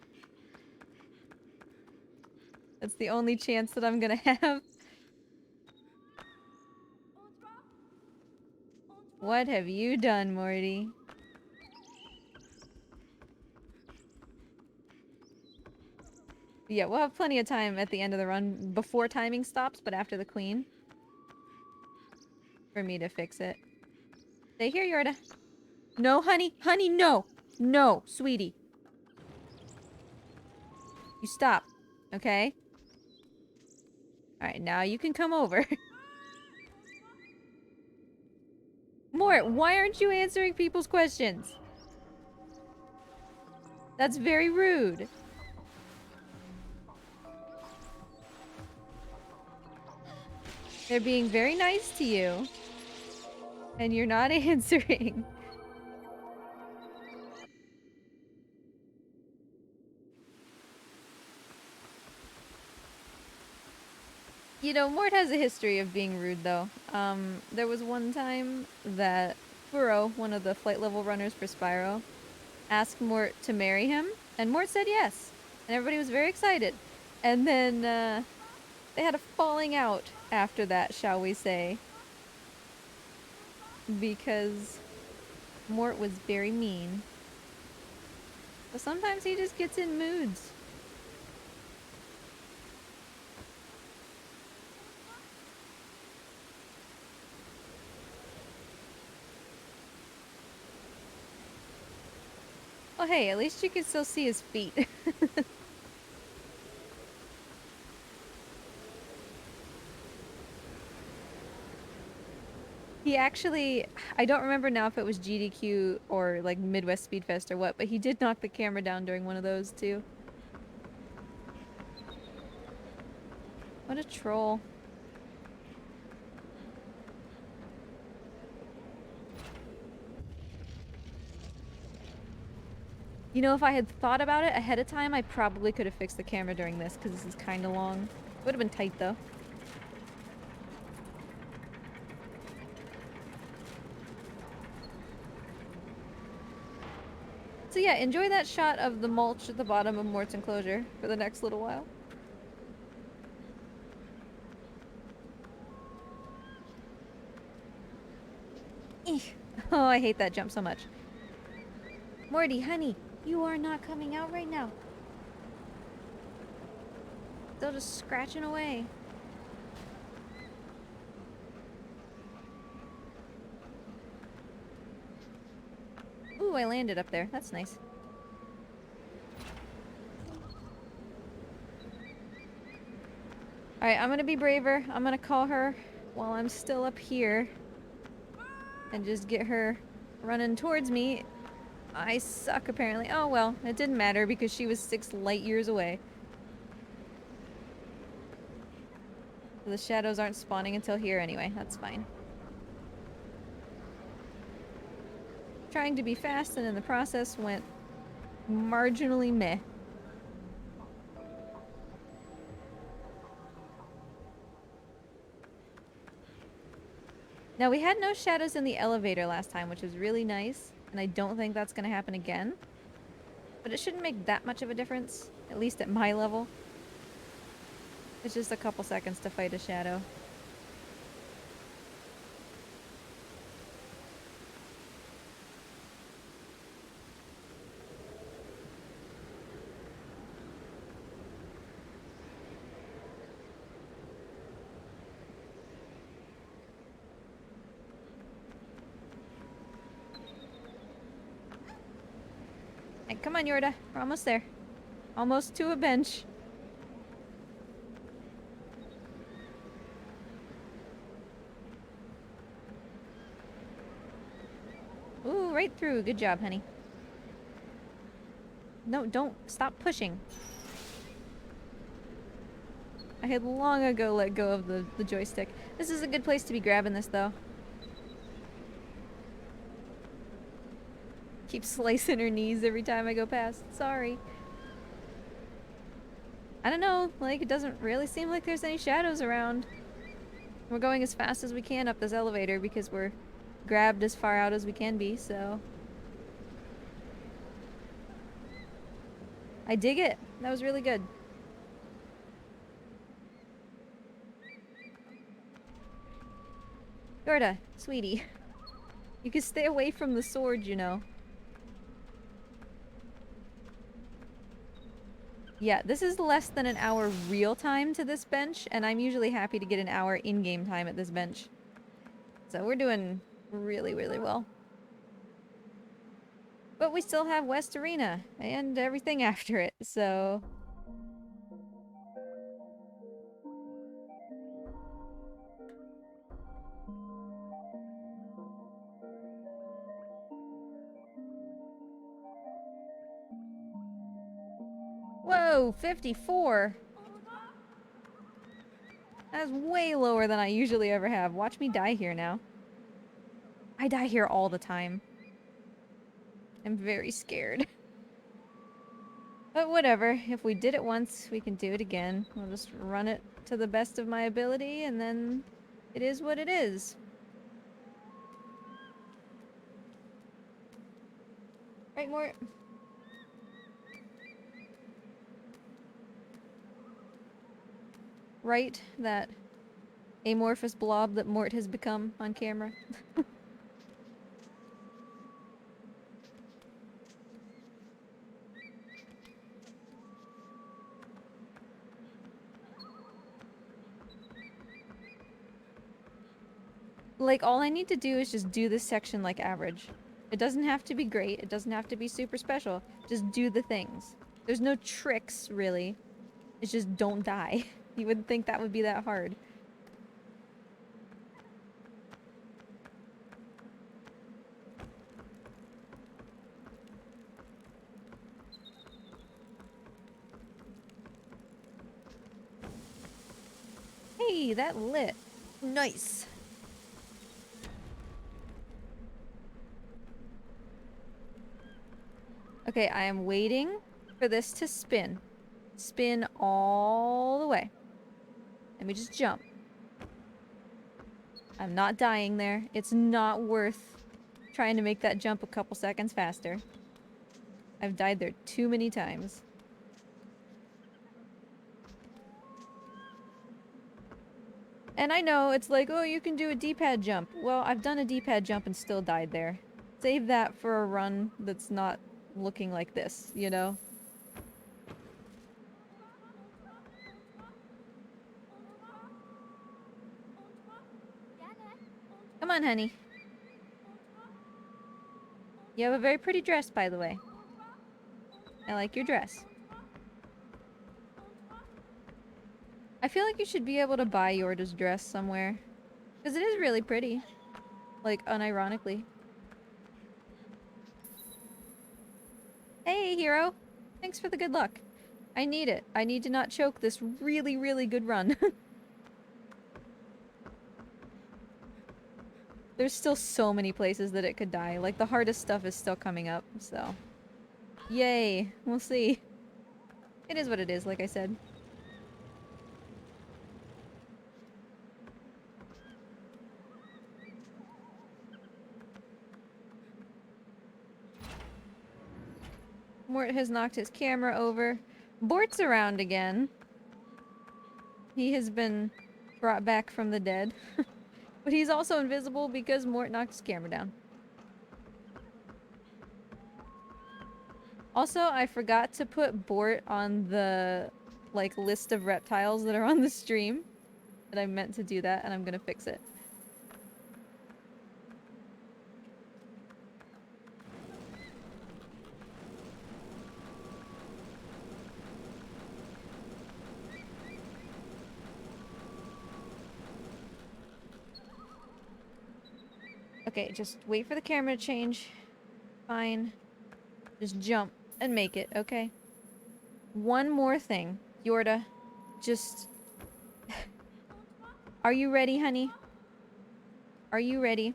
That's the only chance that I'm gonna have. What have you done, Morty? Yeah, we'll have plenty of time at the end of the run before timing stops, but after the clean. For me to fix it. Stay here, Yorda. No, honey. Honey, no. No, sweetie. You stop. Okay? Alright, now you can come over. Mort, why aren't you answering people's questions? That's very rude. They're being very nice to you. And you're not answering. You know, Mort has a history of being rude, though. There was one time that Furo, one of the flight level runners for Spyro, asked Mort to marry him, and Mort said yes. And everybody was very excited. And then, they had a falling out after that, shall we say. Because Mort was very mean. But sometimes he just gets in moods. Oh hey, at least you can still see his feet. He actually, I don't remember now if it was GDQ or like Midwest Speedfest or what, but he did knock the camera down during one of those too. What a troll. You know, if I had thought about it ahead of time, I probably could have fixed the camera during this, because this is kind of long. Would have been tight, though. So yeah, enjoy that shot of the mulch at the bottom of Mort's enclosure for the next little while. Eek. Oh, I hate that jump so much. Morty, honey, you are not coming out right now. Still just scratching away. Ooh, I landed up there. That's nice. Alright, I'm gonna be braver. I'm gonna call her while I'm still up here. And just get her running towards me. I suck, apparently. Oh, well, it didn't matter because she was 6 light years away. The shadows aren't spawning until here anyway. That's fine. Trying to be fast and in the process went marginally meh. Now, we had no shadows in the elevator last time, which was really nice, and I don't think that's going to happen again. But it shouldn't make that much of a difference, at least at my level. It's just a couple seconds to fight a shadow. Hey, come on, Yorda. We're almost there. Almost to a bench. Ooh, right through. Good job, honey. No, don't. Stop pushing. I had long ago let go of the joystick. This is a good place to be grabbing this, though. Keep slicing her knees every time I go past. Sorry. I don't know, like, it doesn't really seem like there's any shadows around. We're going as fast as we can up this elevator because we're grabbed as far out as we can be, so... I dig it. That was really good. Yorda, sweetie. You can stay away from the sword, you know. Yeah, this is less than an hour real time to this bench, and I'm usually happy to get an hour in-game time at this bench. So we're doing really, really well. But we still have West Arena, and everything after it, so... Whoa, 54. That's way lower than I usually ever have. Watch me die here now. I die here all the time. I'm very scared. But whatever. If we did it once, we can do it again. We'll just run it to the best of my ability, and then it is what it is. Right, Mort? Right? That amorphous blob that Mort has become on camera. Like, all I need to do is just do this section like average. It doesn't have to be great. It doesn't have to be super special. Just do the things. There's no tricks, really. It's just don't die. You wouldn't think that would be that hard. Hey, that lit. Nice. Okay, I am waiting for this to spin. Spin all the way. Let me just jump. I'm not dying there. It's not worth trying to make that jump a couple seconds faster. I've died there too many times. And I know, it's like, oh, you can do a D-pad jump. Well, I've done a D-pad jump and still died there. Save that for a run that's not looking like this, you know? Come on, honey. You have a very pretty dress, by the way. I like your dress. I feel like you should be able to buy Yorda's dress somewhere. Because it is really pretty. Like, unironically. Hey, hero! Thanks for the good luck. I need it. I need to not choke this really, really good run. There's still so many places that it could die. Like, the hardest stuff is still coming up, so... Yay! We'll see. It is what it is, like I said. Mort has knocked his camera over. Bort's around again. He has been brought back from the dead. But he's also invisible because Mort knocked his camera down. Also, I forgot to put Bort on the, like, list of reptiles that are on the stream. And I meant to do that, and I'm gonna fix it. Okay, just wait for the camera to change. Fine. Just jump and make it, okay? One more thing. Yorda, just... Are you ready, honey? Are you ready?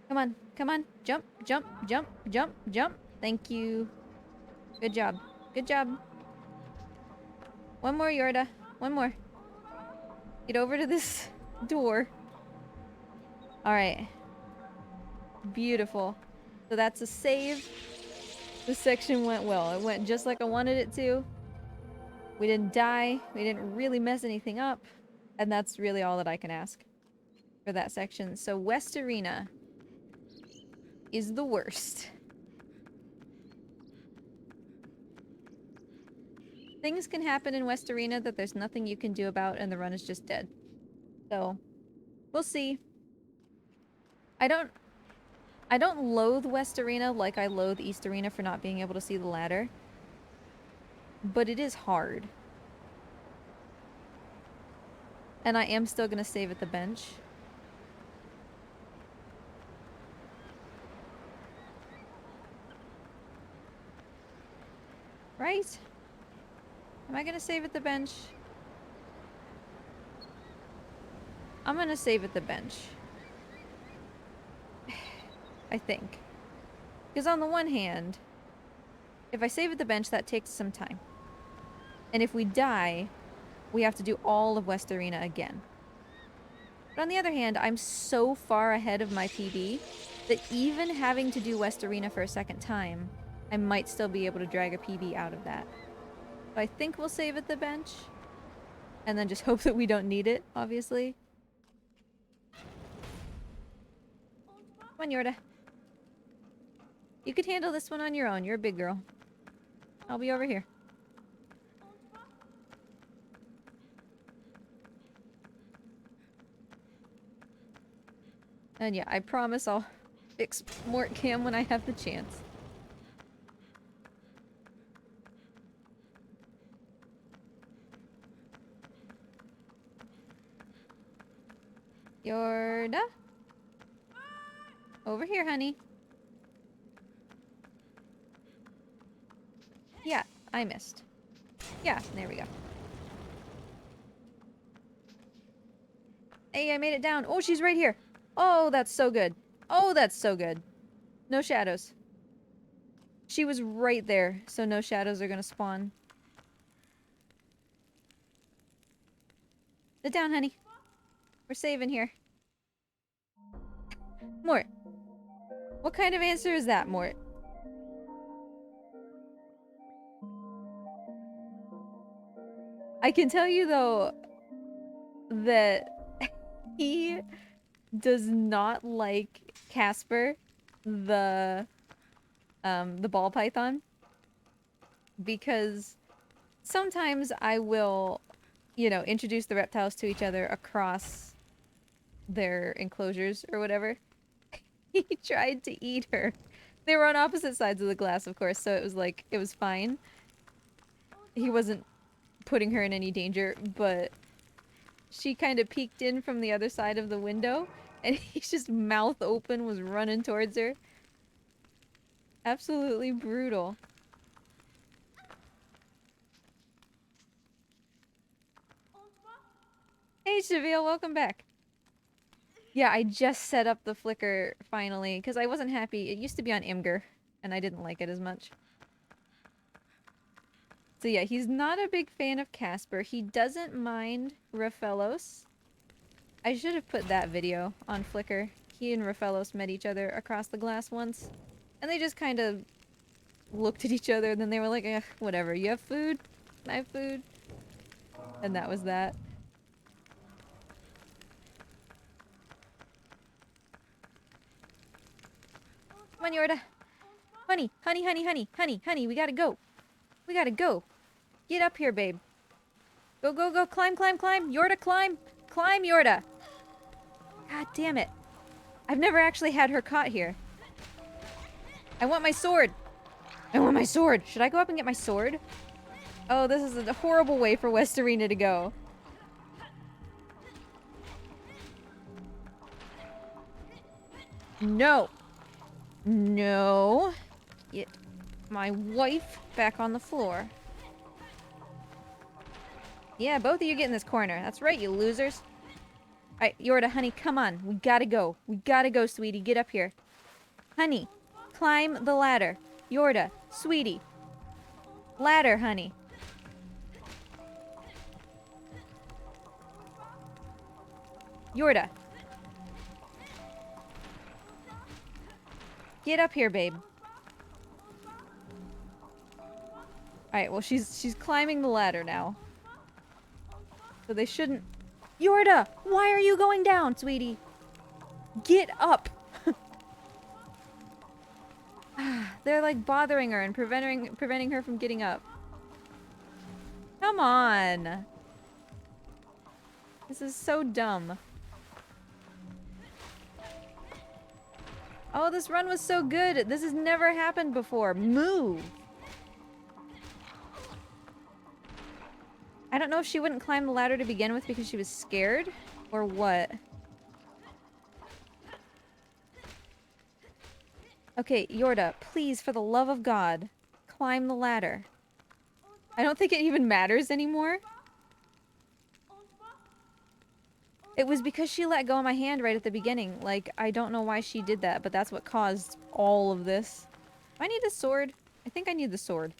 Come on, come on. Jump, jump, jump, jump, jump. Thank you. Good job. Good job. One more, Yorda. One more. Get over to this door. Alright. Beautiful. So that's a save. This section went well. It went just like I wanted it to. We didn't die. We didn't really mess anything up. And that's really all that I can ask for that section. So West Arena is the worst. Things can happen in West Arena that there's nothing you can do about, and the run is just dead. So, we'll see. I don't loathe West Arena like I loathe East Arena for not being able to see the ladder. But it is hard. And I am still gonna save at the bench. right? Am I gonna save at the bench? I'm gonna save at the bench. I think. Because on the one hand, if I save at the bench, that takes some time. And if we die, we have to do all of West Arena again. But on the other hand, I'm so far ahead of my PB that even having to do West Arena for a second time, I might still be able to drag a PB out of that. So I think we'll save at the bench. And then just hope that we don't need it, obviously. Come on, Yorda. You could handle this one on your own. You're a big girl. I'll be over here. And yeah, I promise I'll fix Mort Cam when I have the chance. Yorda? Over here, honey. Yeah, I missed. Yeah, there we go. Hey, I made it down. Oh, she's right here. Oh, that's so good. Oh, that's so good. No shadows. She was right there, so no shadows are gonna spawn. Sit down, honey. We're saving here. Mort. What kind of answer is that, Mort? I can tell you, though, that he does not like Casper, the ball python, because sometimes I will, you know, introduce the reptiles to each other across their enclosures or whatever. He tried to eat her. They were on opposite sides of the glass, of course, so it was like, it was fine. He wasn't putting her in any danger, but she kind of peeked in from the other side of the window, and he's just mouth open was running towards her. Absolutely brutal. Hey, Cheville, welcome back. Yeah, I just set up the flicker finally, because I wasn't happy. It used to be on Imgur, and I didn't like it as much. So yeah, he's not a big fan of Casper. He doesn't mind Rafellos. I should have put that video on Flickr. He and Rafellos met each other across the glass once, and they just kind of looked at each other, and then they were like, eh, whatever, you have food? I have food. And that was that. Come on, Yorda. Honey, honey, honey, honey, honey, honey, we gotta go. We gotta go. Get up here, babe. Go, go, go, climb, climb, climb. Yorda, climb. Climb, Yorda. God damn it. I've never actually had her caught here. I want my sword. I want my sword. Should I go up and get my sword? Oh, this is a horrible way for West Arena to go. No. No. Get my wife back on the floor. Yeah, both of you get in this corner. That's right, you losers. Alright, Yorda, honey, come on. We gotta go. We gotta go, sweetie. Get up here. Honey, climb the ladder. Yorda, sweetie. Ladder, honey. Yorda. Get up here, babe. Alright, well, she's climbing the ladder now. So they shouldn't... Yorda! Why are you going down, sweetie? Get up! They're like bothering her and preventing her from getting up. Come on! This is so dumb. Oh, this run was so good! This has never happened before. Move! I don't know if she wouldn't climb the ladder to begin with because she was scared, or what. Okay, Yorda, please, for the love of God, climb the ladder. I don't think it even matters anymore. It was because she let go of my hand right at the beginning. Like, I don't know why she did that, but that's what caused all of this. Do I need a sword? I think I need the sword.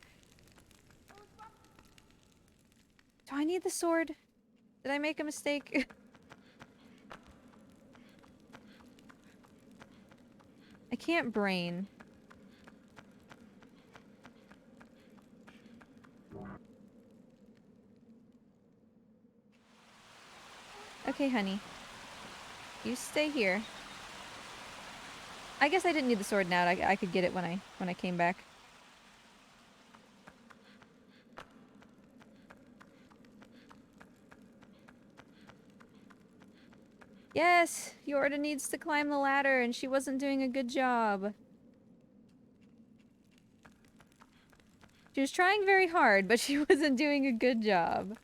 Do I need the sword? Did I make a mistake? I can't brain. Okay, honey. You stay here. I guess I didn't need the sword now. I could get it when I came back. Yes, Yorda needs to climb the ladder and she wasn't doing a good job. She was trying very hard, but she wasn't doing a good job.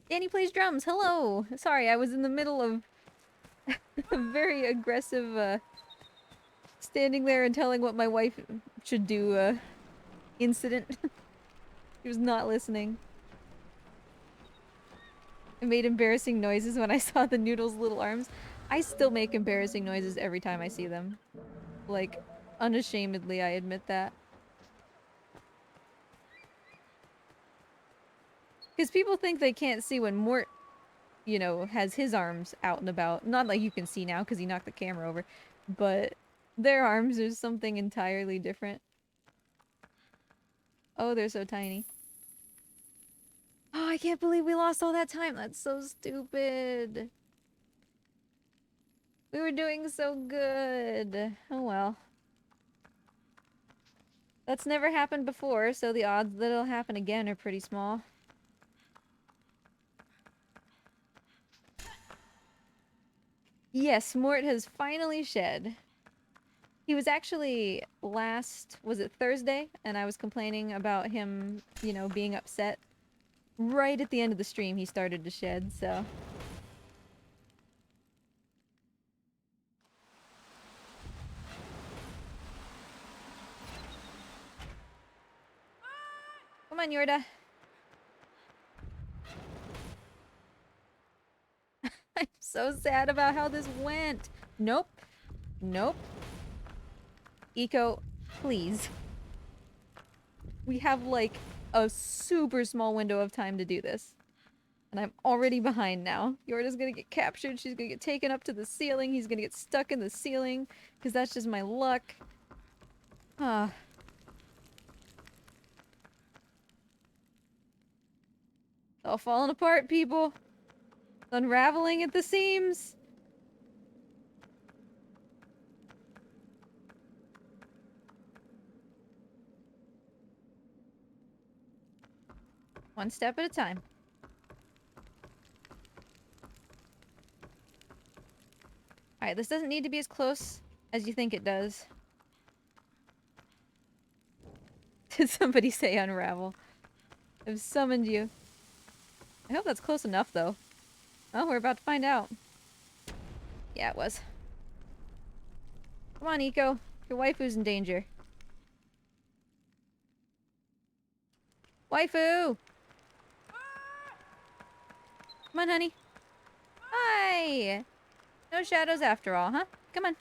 Danny plays drums. Hello. Sorry, I was in the middle of a very aggressive, standing there and telling what my wife should do, incident. She was not listening. I made embarrassing noises when I saw the noodle's little arms. I still make embarrassing noises every time I see them. Like, unashamedly, I admit that. Because people think they can't see when Mort, you know, has his arms out and about. Not like you can see now because he knocked the camera over. But their arms are something entirely different. Oh, they're so tiny. Oh, I can't believe we lost all that time. That's so stupid. We were doing so good. Oh well. That's never happened before, so the odds that it'll happen again are pretty small. Yes, Mort has finally shed. He was actually was it Thursday? And I was complaining about him, you know, being upset. Right at the end of the stream, he started to shed, so... Come on, Yorda. I'm so sad about how this went. Nope. Nope. ICO, please. We have, like, a super small window of time to do this. And I'm already behind now. Yorda's gonna get captured, she's gonna get taken up to the ceiling, he's gonna get stuck in the ceiling, because that's just my luck. Ah. It's all falling apart, people. It's unraveling at the seams. One step at a time. Alright, this doesn't need to be as close as you think it does. Did somebody say unravel? I've summoned you. I hope that's close enough, though. Oh, we're about to find out. Yeah, it was. Come on, ICO. Your waifu's in danger. Waifu! Come on, honey. Hi! No shadows after all, huh? Come on.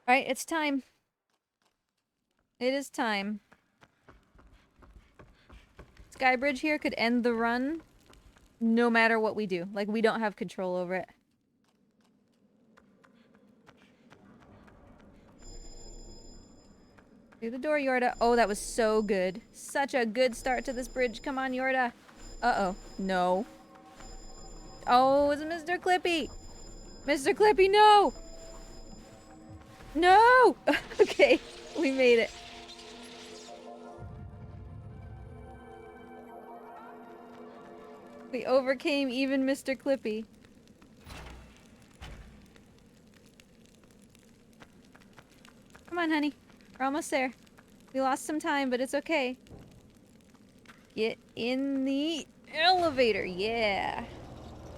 Alright, it's time. It is time. Skybridge here could end the run no matter what we do. Like, we don't have control over it. Through the door, Yorda. Oh, that was so good. Such a good start to this bridge. Come on, Yorda. Uh-oh. No. Oh, it's Mr. Clippy. Mr. Clippy, no! No! Okay, we made it. We overcame even Mr. Clippy. Come on, honey. We're almost there. We lost some time, but it's okay. Get in the elevator. Yeah.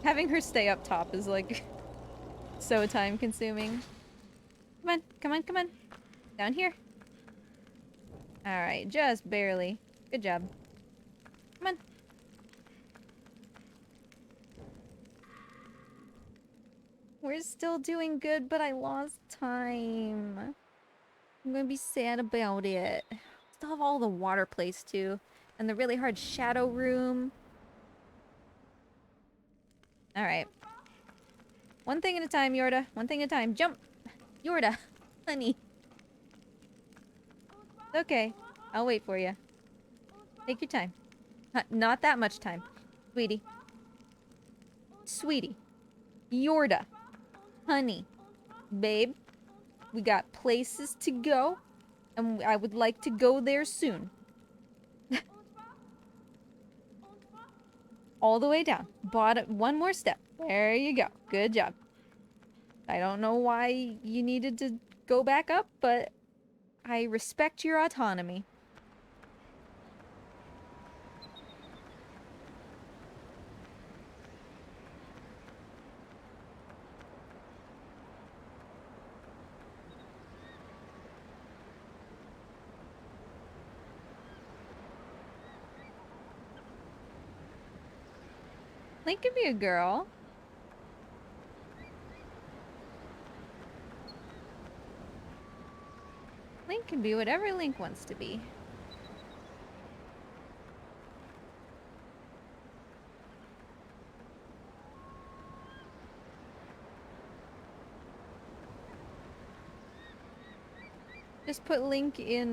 Having her stay up top is like so time consuming. Come on, come on, come on. Down here. Alright, just barely. Good job. Come on. We're still doing good, but I lost time. I'm gonna be sad about it. Still have all the water place too. And the really hard shadow room. Alright. One thing at a time, Yorda. One thing at a time. Jump! Yorda! Honey. It's okay. I'll wait for you. Take your time. Not that much time. Sweetie. Sweetie. Yorda. Honey. Babe. We got places to go. And I would like to go there soon. All the way down. Bottom. One more step. There you go. Good job. I don't know why you needed to go back up, but I respect your autonomy. Link could be a girl. Link can be whatever Link wants to be. Just put Link in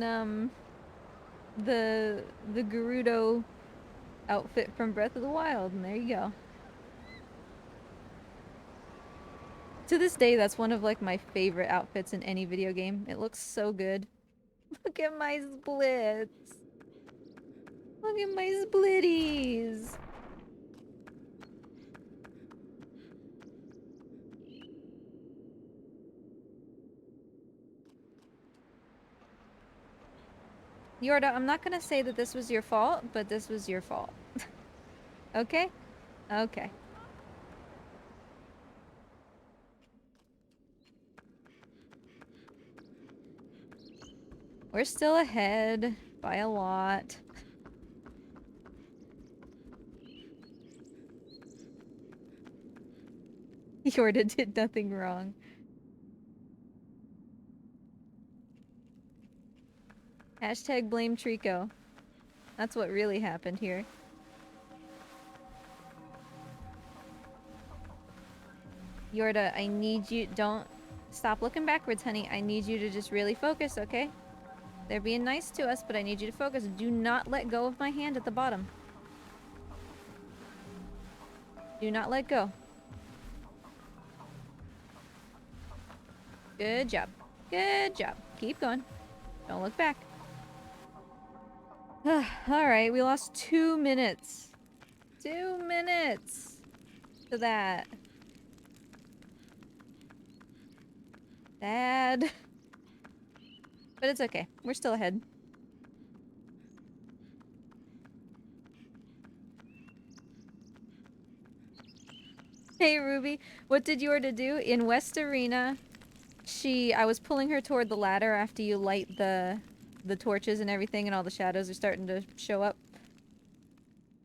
the Gerudo outfit from Breath of the Wild, and there you go. To this day, that's one of like my favorite outfits in any video game. It looks so good. Look at my splits. Look at my splitties. Yorda, I'm not gonna say that this was your fault, but this was your fault. Okay? Okay. We're still ahead by a lot. Yorda did nothing wrong. Hashtag blame Trico. That's what really happened here. Yorda, I need you- don't stop looking backwards, honey. I need you to just really focus, okay? They're being nice to us, but I need you to focus. Do not let go of my hand at the bottom. Do not let go. Good job. Good job. Keep going. Don't look back. Alright, we lost 2 minutes. 2 minutes to that. Bad. But it's okay. We're still ahead. Hey Ruby, what did Yorda do? In West Arena, I was pulling her toward the ladder after you light the torches and everything and all the shadows are starting to show up.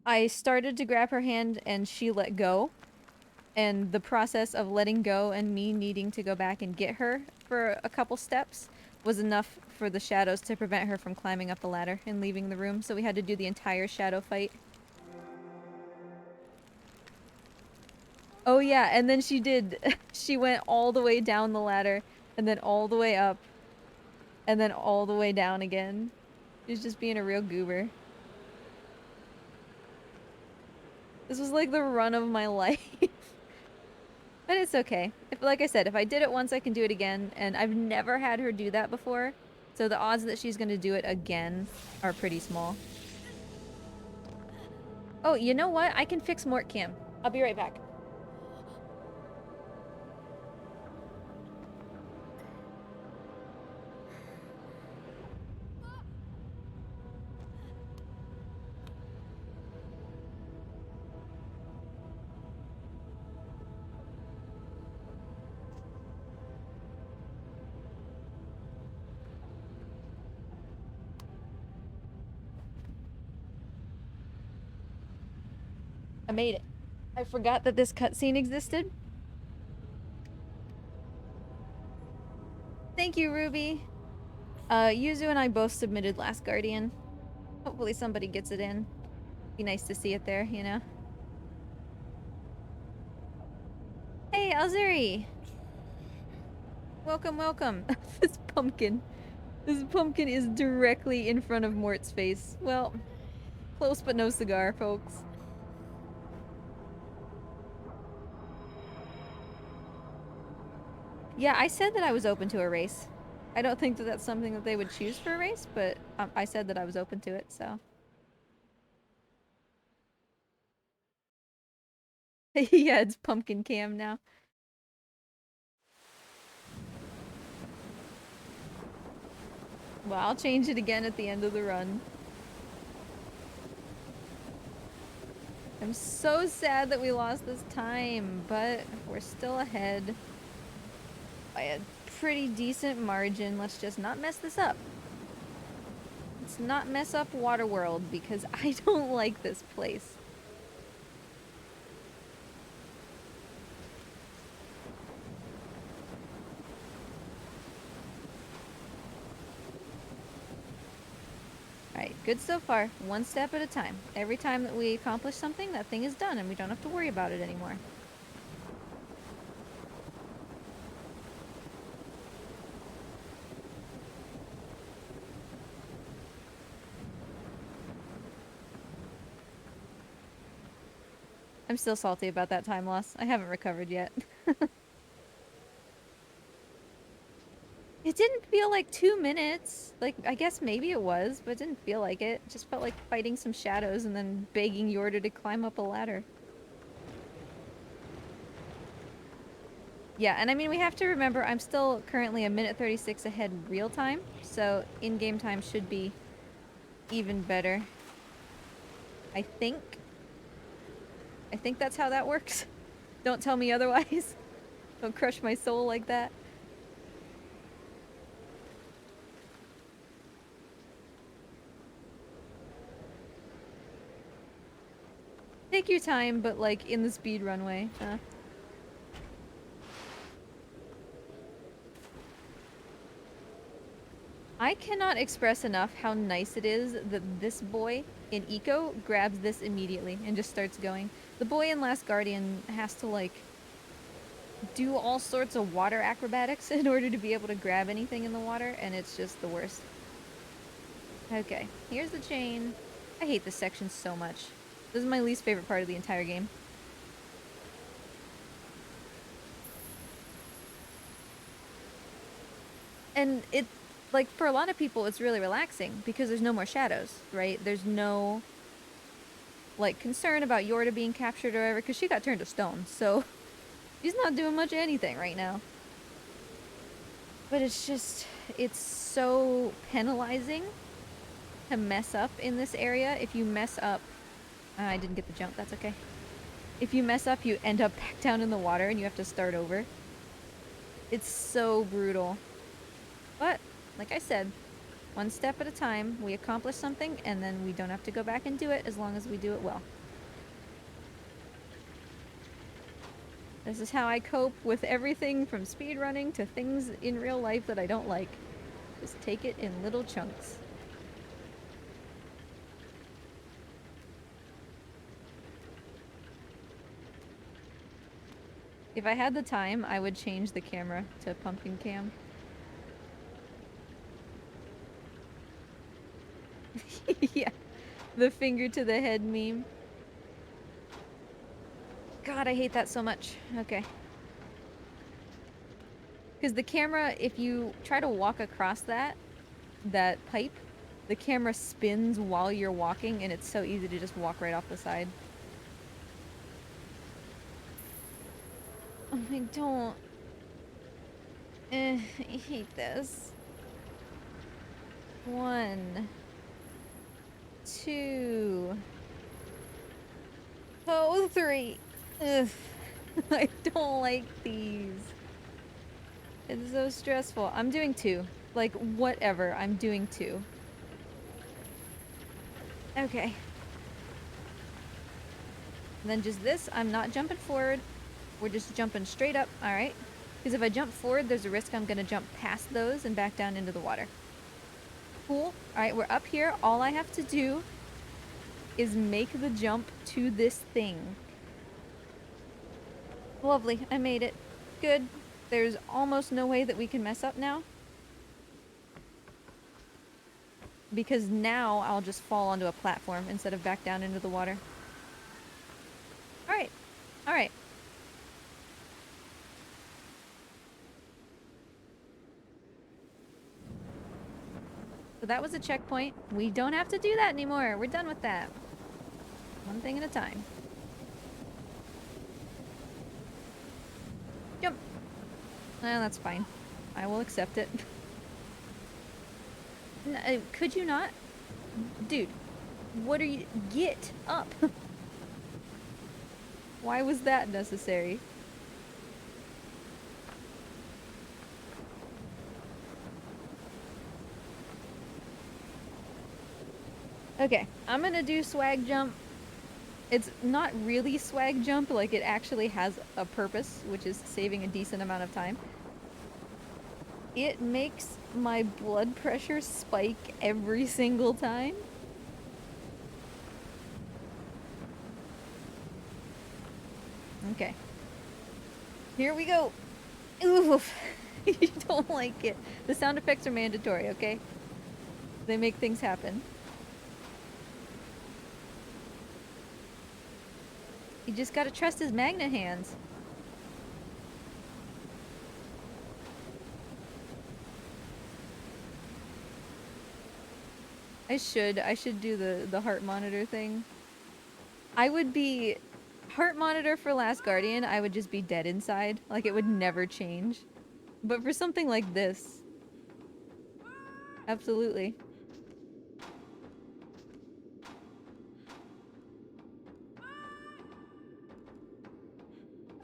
I started to grab her hand and she let go. And the process of letting go and me needing to go back and get her for a couple steps was enough for the shadows to prevent her from climbing up the ladder and leaving the room, so we had to do the entire shadow fight. Oh yeah, and then she did. She went all the way down the ladder, and then all the way up, and then all the way down again. She's just being a real goober. This was like the run of my life. But it's okay. Like I said, if I did it once, I can do it again, and I've never had her do that before, so the odds that she's gonna do it again are pretty small. Oh, you know what? I can fix Mort Cam. I'll be right back. I made it. I forgot that this cutscene existed. Thank you, Ruby. Yuzu and I both submitted Last Guardian. Hopefully somebody gets it in. Be nice to see it there, you know? Hey, Azuri! Welcome, welcome. This pumpkin. This pumpkin is directly in front of Mort's face. Well, close but no cigar, folks. Yeah, I said that I was open to a race. I don't think that that's something that they would choose for a race, but I said that I was open to it, so. Yeah, it's pumpkin cam now. Well, I'll change it again at the end of the run. I'm so sad that we lost this time, but we're still ahead by a pretty decent margin. Let's just not mess this up. Let's not mess up Waterworld because I don't like this place. Alright, good so far. One step at a time. Every time that we accomplish something, that thing is done and we don't have to worry about it anymore. I'm still salty about that time loss. I haven't recovered yet. It didn't feel like 2 minutes. Like, I guess maybe it was, but it didn't feel like it. It just felt like fighting some shadows and then begging Yorda to climb up a ladder. Yeah, and I mean, we have to remember I'm still currently a minute 36 ahead real time, so in-game time should be even better. I think. I think that's how that works. Don't tell me otherwise. Don't crush my soul like that. Take your time, but like in the speed runway. I cannot express enough how nice it is that this boy in Eco grabs this immediately and just starts going. The boy in Last Guardian has to like do all sorts of water acrobatics in order to be able to grab anything in the water, and it's just the worst. Okay, here's the chain. I hate this section so much. This is my least favorite part of the entire game. And it, like, for a lot of people, it's really relaxing because there's no more shadows, right? There's no, like, concern about Yorda being captured or whatever, because she got turned to stone, so she's not doing much of anything right now. But it's just, it's so penalizing to mess up in this area. If you mess up, I didn't get the jump, that's okay. If you mess up, you end up back down in the water and you have to start over. It's so brutal. But, like I said, one step at a time, we accomplish something, and then we don't have to go back and do it as long as we do it well. This is how I cope with everything from speedrunning to things in real life that I don't like. Just take it in little chunks. If I had the time, I would change the camera to pumpkin cam. Yeah, the finger to the head meme. God, I hate that so much. Okay. Because the camera, if you try to walk across that pipe, the camera spins while you're walking, and it's so easy to just walk right off the side. Oh my, don't. I hate this. 1, 2. Oh, 3. Ugh. I don't like these. It's so stressful. I'm doing 2. Like, whatever. I'm doing 2. Okay. And then just this, I'm not jumping forward. We're just jumping straight up, alright? Because if I jump forward, there's a risk I'm gonna jump past those and back down into the water. Cool. Alright, we're up here. All I have to do is make the jump to this thing. Lovely, I made it. Good. There's almost no way that we can mess up now. Because now I'll just fall onto a platform instead of back down into the water. Alright. Alright. So that was a checkpoint. We don't have to do that anymore. We're done with that. One thing at a time. Jump. That's fine. I will accept it. Could you not? Dude, what are you... Get up! Why was that necessary? Okay, I'm gonna do swag jump. It's not really swag jump, like it actually has a purpose, which is saving a decent amount of time. It makes my blood pressure spike every single time. Okay. Here we go. Oof. You don't like it. The sound effects are mandatory, okay? They make things happen. You just gotta trust his magnet hands. I should do the heart monitor thing. I would be... Heart monitor for Last Guardian, I would just be dead inside. Like, it would never change. But for something like this... Absolutely.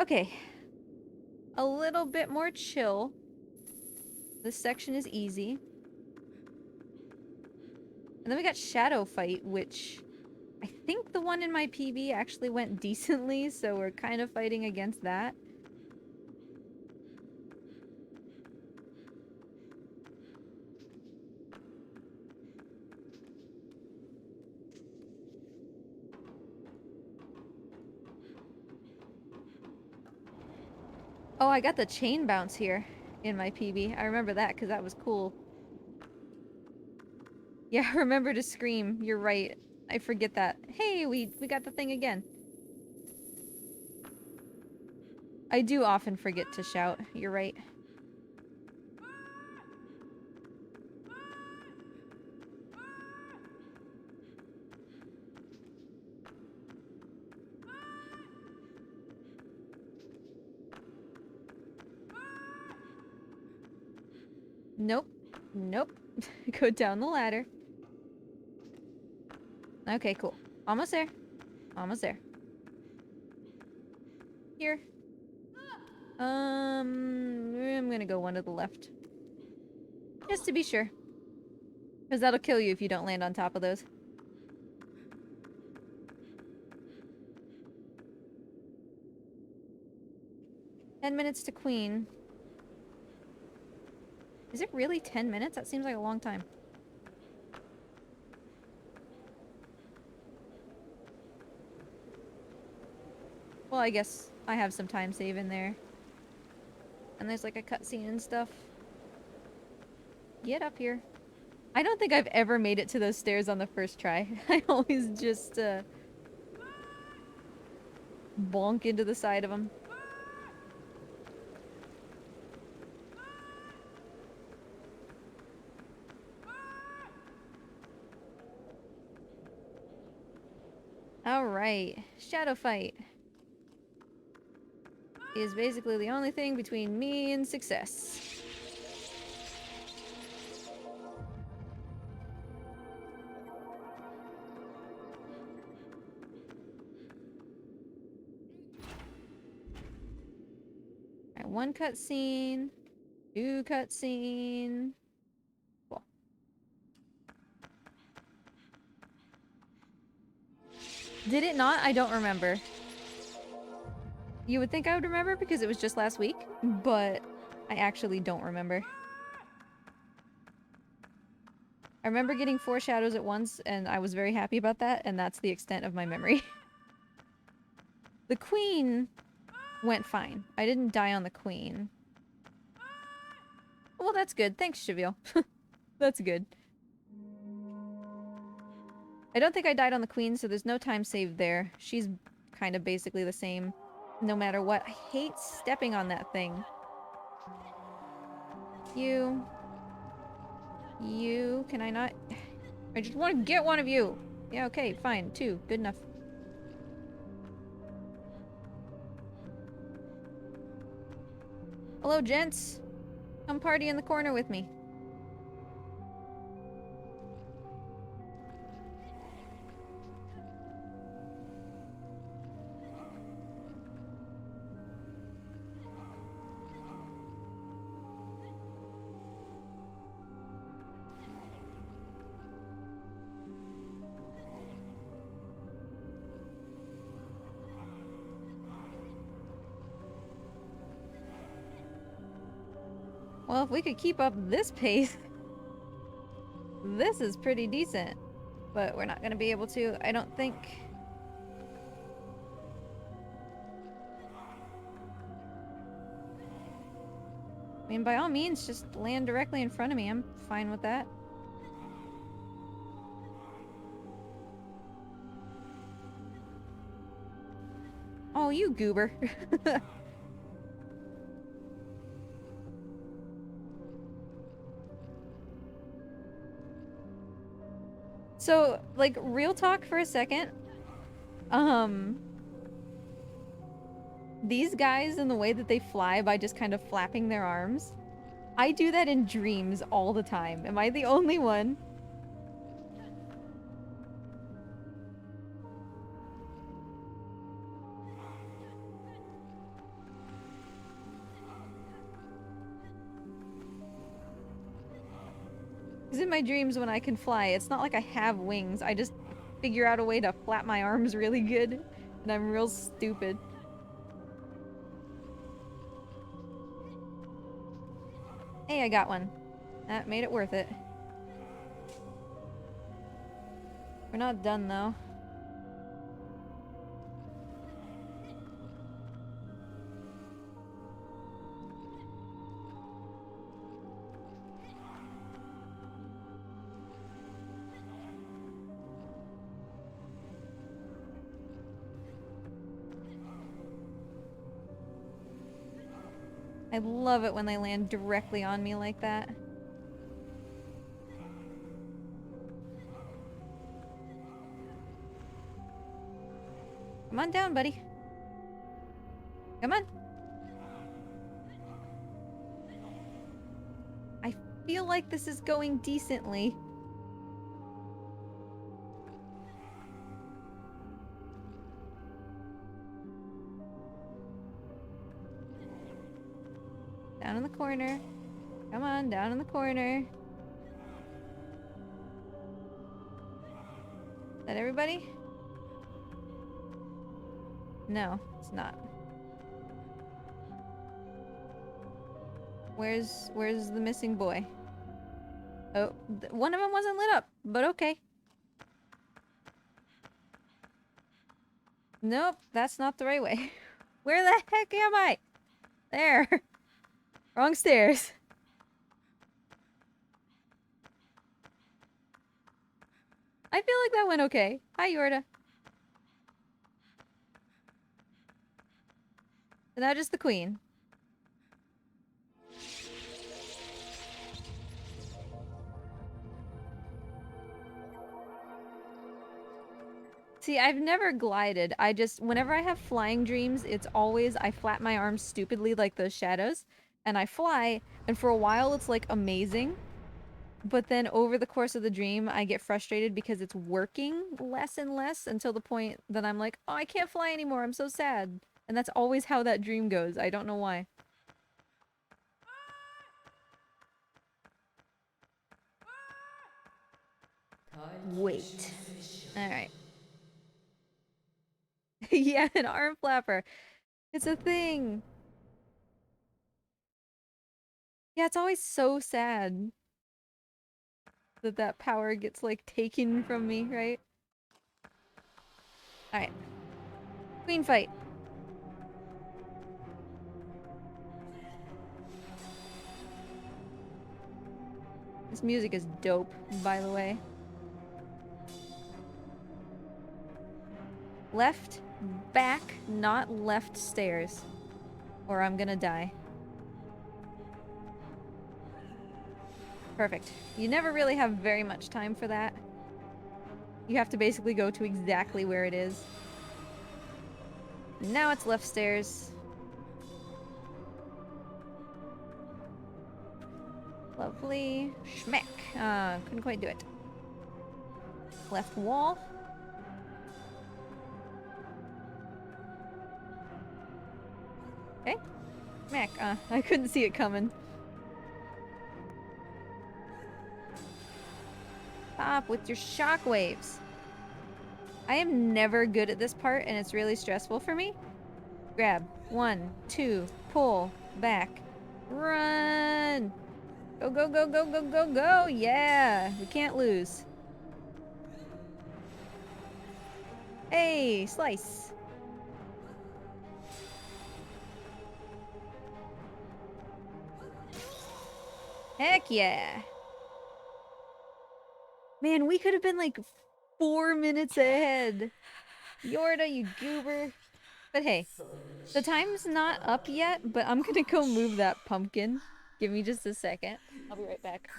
Okay. A little bit more chill. This section is easy. And then we got Shadow Fight, which... I think the one in my PB actually went decently, so we're kind of fighting against that. Oh, I got the chain bounce here in my PB. I remember that because that was cool. Yeah, remember to scream. You're right. I forget that. Hey, we got the thing again. I do often forget to shout. You're right. Nope. Nope. Go down the ladder. Okay, cool. Almost there. Almost there. Here. I'm gonna go one to the left. Just to be sure. Because that'll kill you if you don't land on top of those. $10 to Queen. Is it really 10 minutes? That seems like a long time. Well, I guess I have some time save in there. And there's like a cutscene and stuff. Get up here. I don't think I've ever made it to those stairs on the first try. I always just, bonk into the side of them. Alright. Shadow Fight is basically the only thing between me and success. Alright, one cutscene, two cutscene. Cool. Did it not? I don't remember. You would think I would remember because it was just last week, but I actually don't remember. I remember getting 4 shadows at once, and I was very happy about that, and that's the extent of my memory. The queen went fine. I didn't die on the queen. Well, that's good. Thanks, Chivio. That's good. I don't think I died on the queen, so there's no time saved there. She's kind of basically the same, no matter what. I hate stepping on that thing. You... Can I not... I just want to get one of you! Yeah, okay, fine. 2. Good enough. Hello, gents! Come party in the corner with me. Well, if we could keep up this pace, this is pretty decent. But we're not gonna be able to, I don't think. I mean, by all means, just land directly in front of me. I'm fine with that. Oh, you goober. So, like, real talk for a second. These guys and the way that they fly by just kind of flapping their arms. I do that in dreams all the time. Am I the only one? Because in my dreams when I can fly, it's not like I have wings. I just figure out a way to flap my arms really good. And I'm real stupid. Hey, I got one. That made it worth it. We're not done, though. I love it when they land directly on me like that. Come on down, buddy. Come on. I feel like this is going decently. Down in the corner. Come on, down in the corner. Is that everybody? No, it's not. Where's the missing boy? Oh, one of them wasn't lit up, but okay. Nope, that's not the right way. Where the heck am I? There. Wrong stairs. I feel like that went okay. Hi, Yorda. So now just the queen. See, I've never glided. I just, whenever I have flying dreams, it's always, I flap my arms stupidly like those shadows, and I fly, and for a while it's like amazing, but then over the course of the dream, I get frustrated because it's working less and less until the point that I'm like, oh, I can't fly anymore, I'm so sad. And that's always how that dream goes. I don't know why. Wait. Alright. Yeah, an arm flapper. It's a thing. Yeah, it's always so sad that that power gets, like, taken from me, right? Alright. Queen fight. This music is dope, by the way. Left, back, not left stairs. Or I'm gonna die. Perfect. You never really have very much time for that. You have to basically go to exactly where it is. Now it's left stairs. Lovely. Schmeck. Couldn't quite do it. Left wall. Okay. Schmeck. I couldn't see it coming. Stop with your shockwaves. I am never good at this part, and it's really stressful for me. Grab. 1, 2, pull, back. Run! Go, go, go, go, go, go, go! Yeah! We can't lose. Hey! Slice! Heck yeah! Man, we could have been like 4 minutes ahead. Yorda, you goober. But hey, the time's not up yet, but I'm gonna go move that pumpkin. Give me just a second. I'll be right back.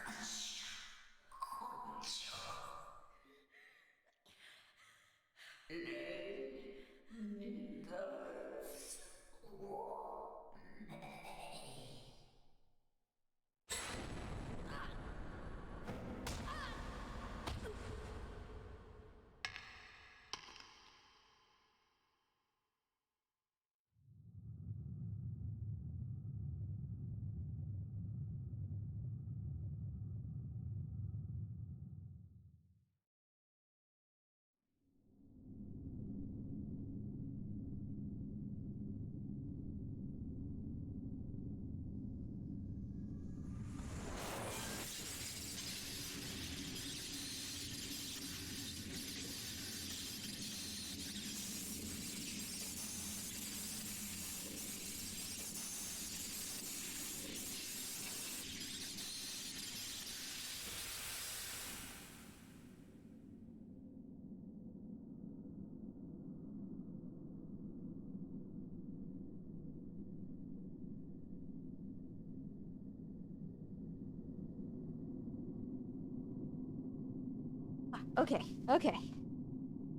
Okay, okay.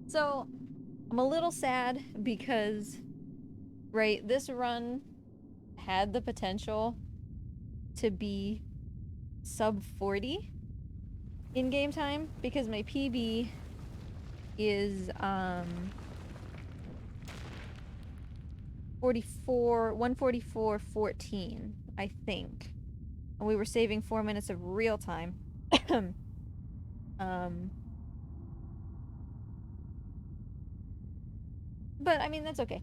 So, I'm a little sad because, right, this run had the potential to be sub 40 in game time because my PB is 144.14, I think. And we were saving 4 minutes of real time. um but I mean that's okay.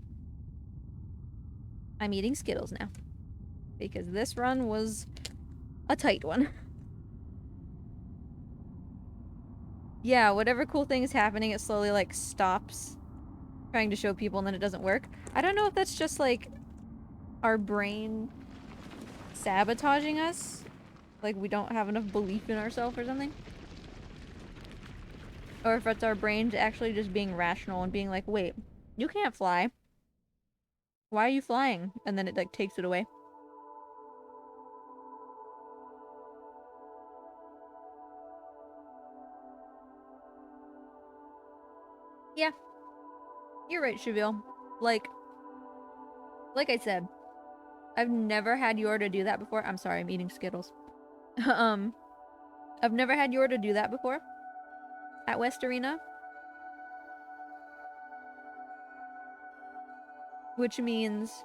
I'm eating Skittles now because this run was a tight one. Yeah, whatever cool thing is happening, it slowly like stops trying to show people and then it doesn't work. I don't know if that's just like our brain sabotaging us. Like we don't have enough belief in ourselves or something. Or if it's our brains actually just being rational and being like, wait, you can't fly. Why are you flying? And then it like takes it away. Yeah, you're right, Cheville. Like I said, I've never had Yorda do that before. I'm sorry, I'm eating Skittles. um, I've never had Yorda do that before at West Arena. Which means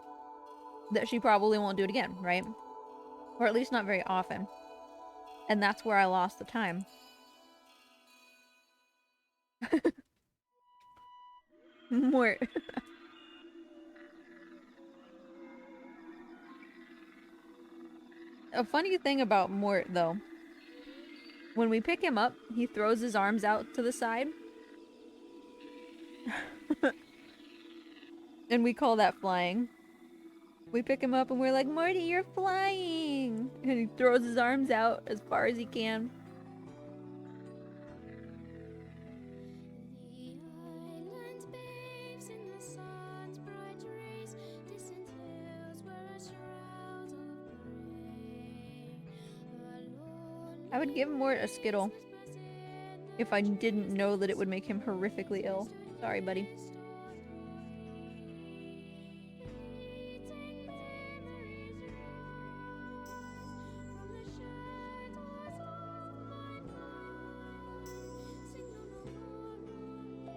that she probably won't do it again, right? Or at least not very often. And that's where I lost the time. Mort. A funny thing about Mort, though, when we pick him up, he throws his arms out to the side. And we call that flying. We pick him up and we're like, Morty, you're flying! And he throws his arms out as far as he can. I would give Mort a Skittle if I didn't know that it would make him horrifically ill. Sorry, buddy.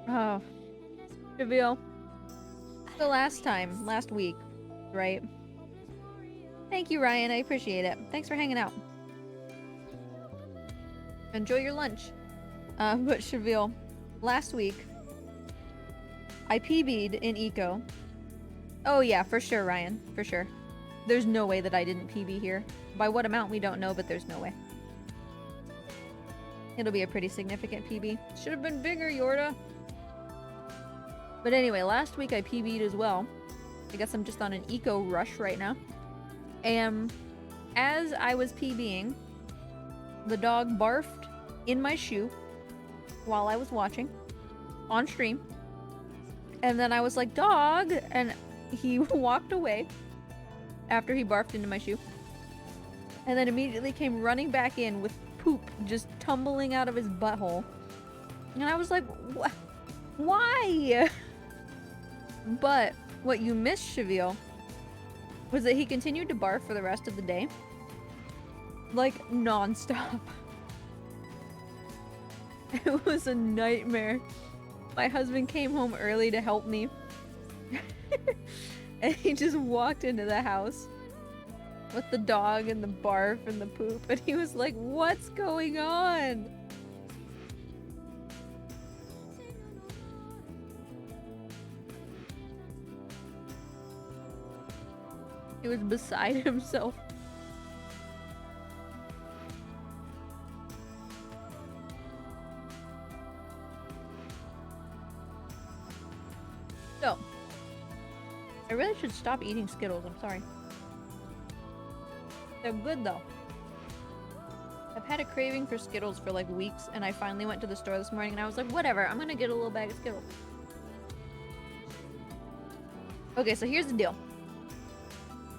Oh. Reveal. The last week, right? Thank you, Ryan. I appreciate it. Thanks for hanging out. Enjoy your lunch. But Cheville, last week, I PB'd in ICO. Oh yeah, for sure, Ryan. For sure. There's no way that I didn't PB here. By what amount, we don't know, but there's no way. It'll be a pretty significant PB. Should have been bigger, Yorda. But anyway, last week I PB'd as well. I guess I'm just on an eco rush right now. And as I was PBing, the dog barfed in my shoe while I was watching on stream. And then I was like, dog! And he walked away after he barfed into my shoe. And then immediately came running back in with poop just tumbling out of his butthole. And I was like, why? But what you missed, Cheville, was that he continued to barf for the rest of the day. Like, non-stop. It was a nightmare. My husband came home early to help me. And he just walked into the house with the dog and the barf and the poop. And he was like, what's going on? He was beside himself. So, I really should stop eating Skittles, I'm sorry. They're good though. I've had a craving for Skittles for like weeks, and I finally went to the store this morning and I was like, whatever, I'm gonna get a little bag of Skittles. Okay, so here's the deal.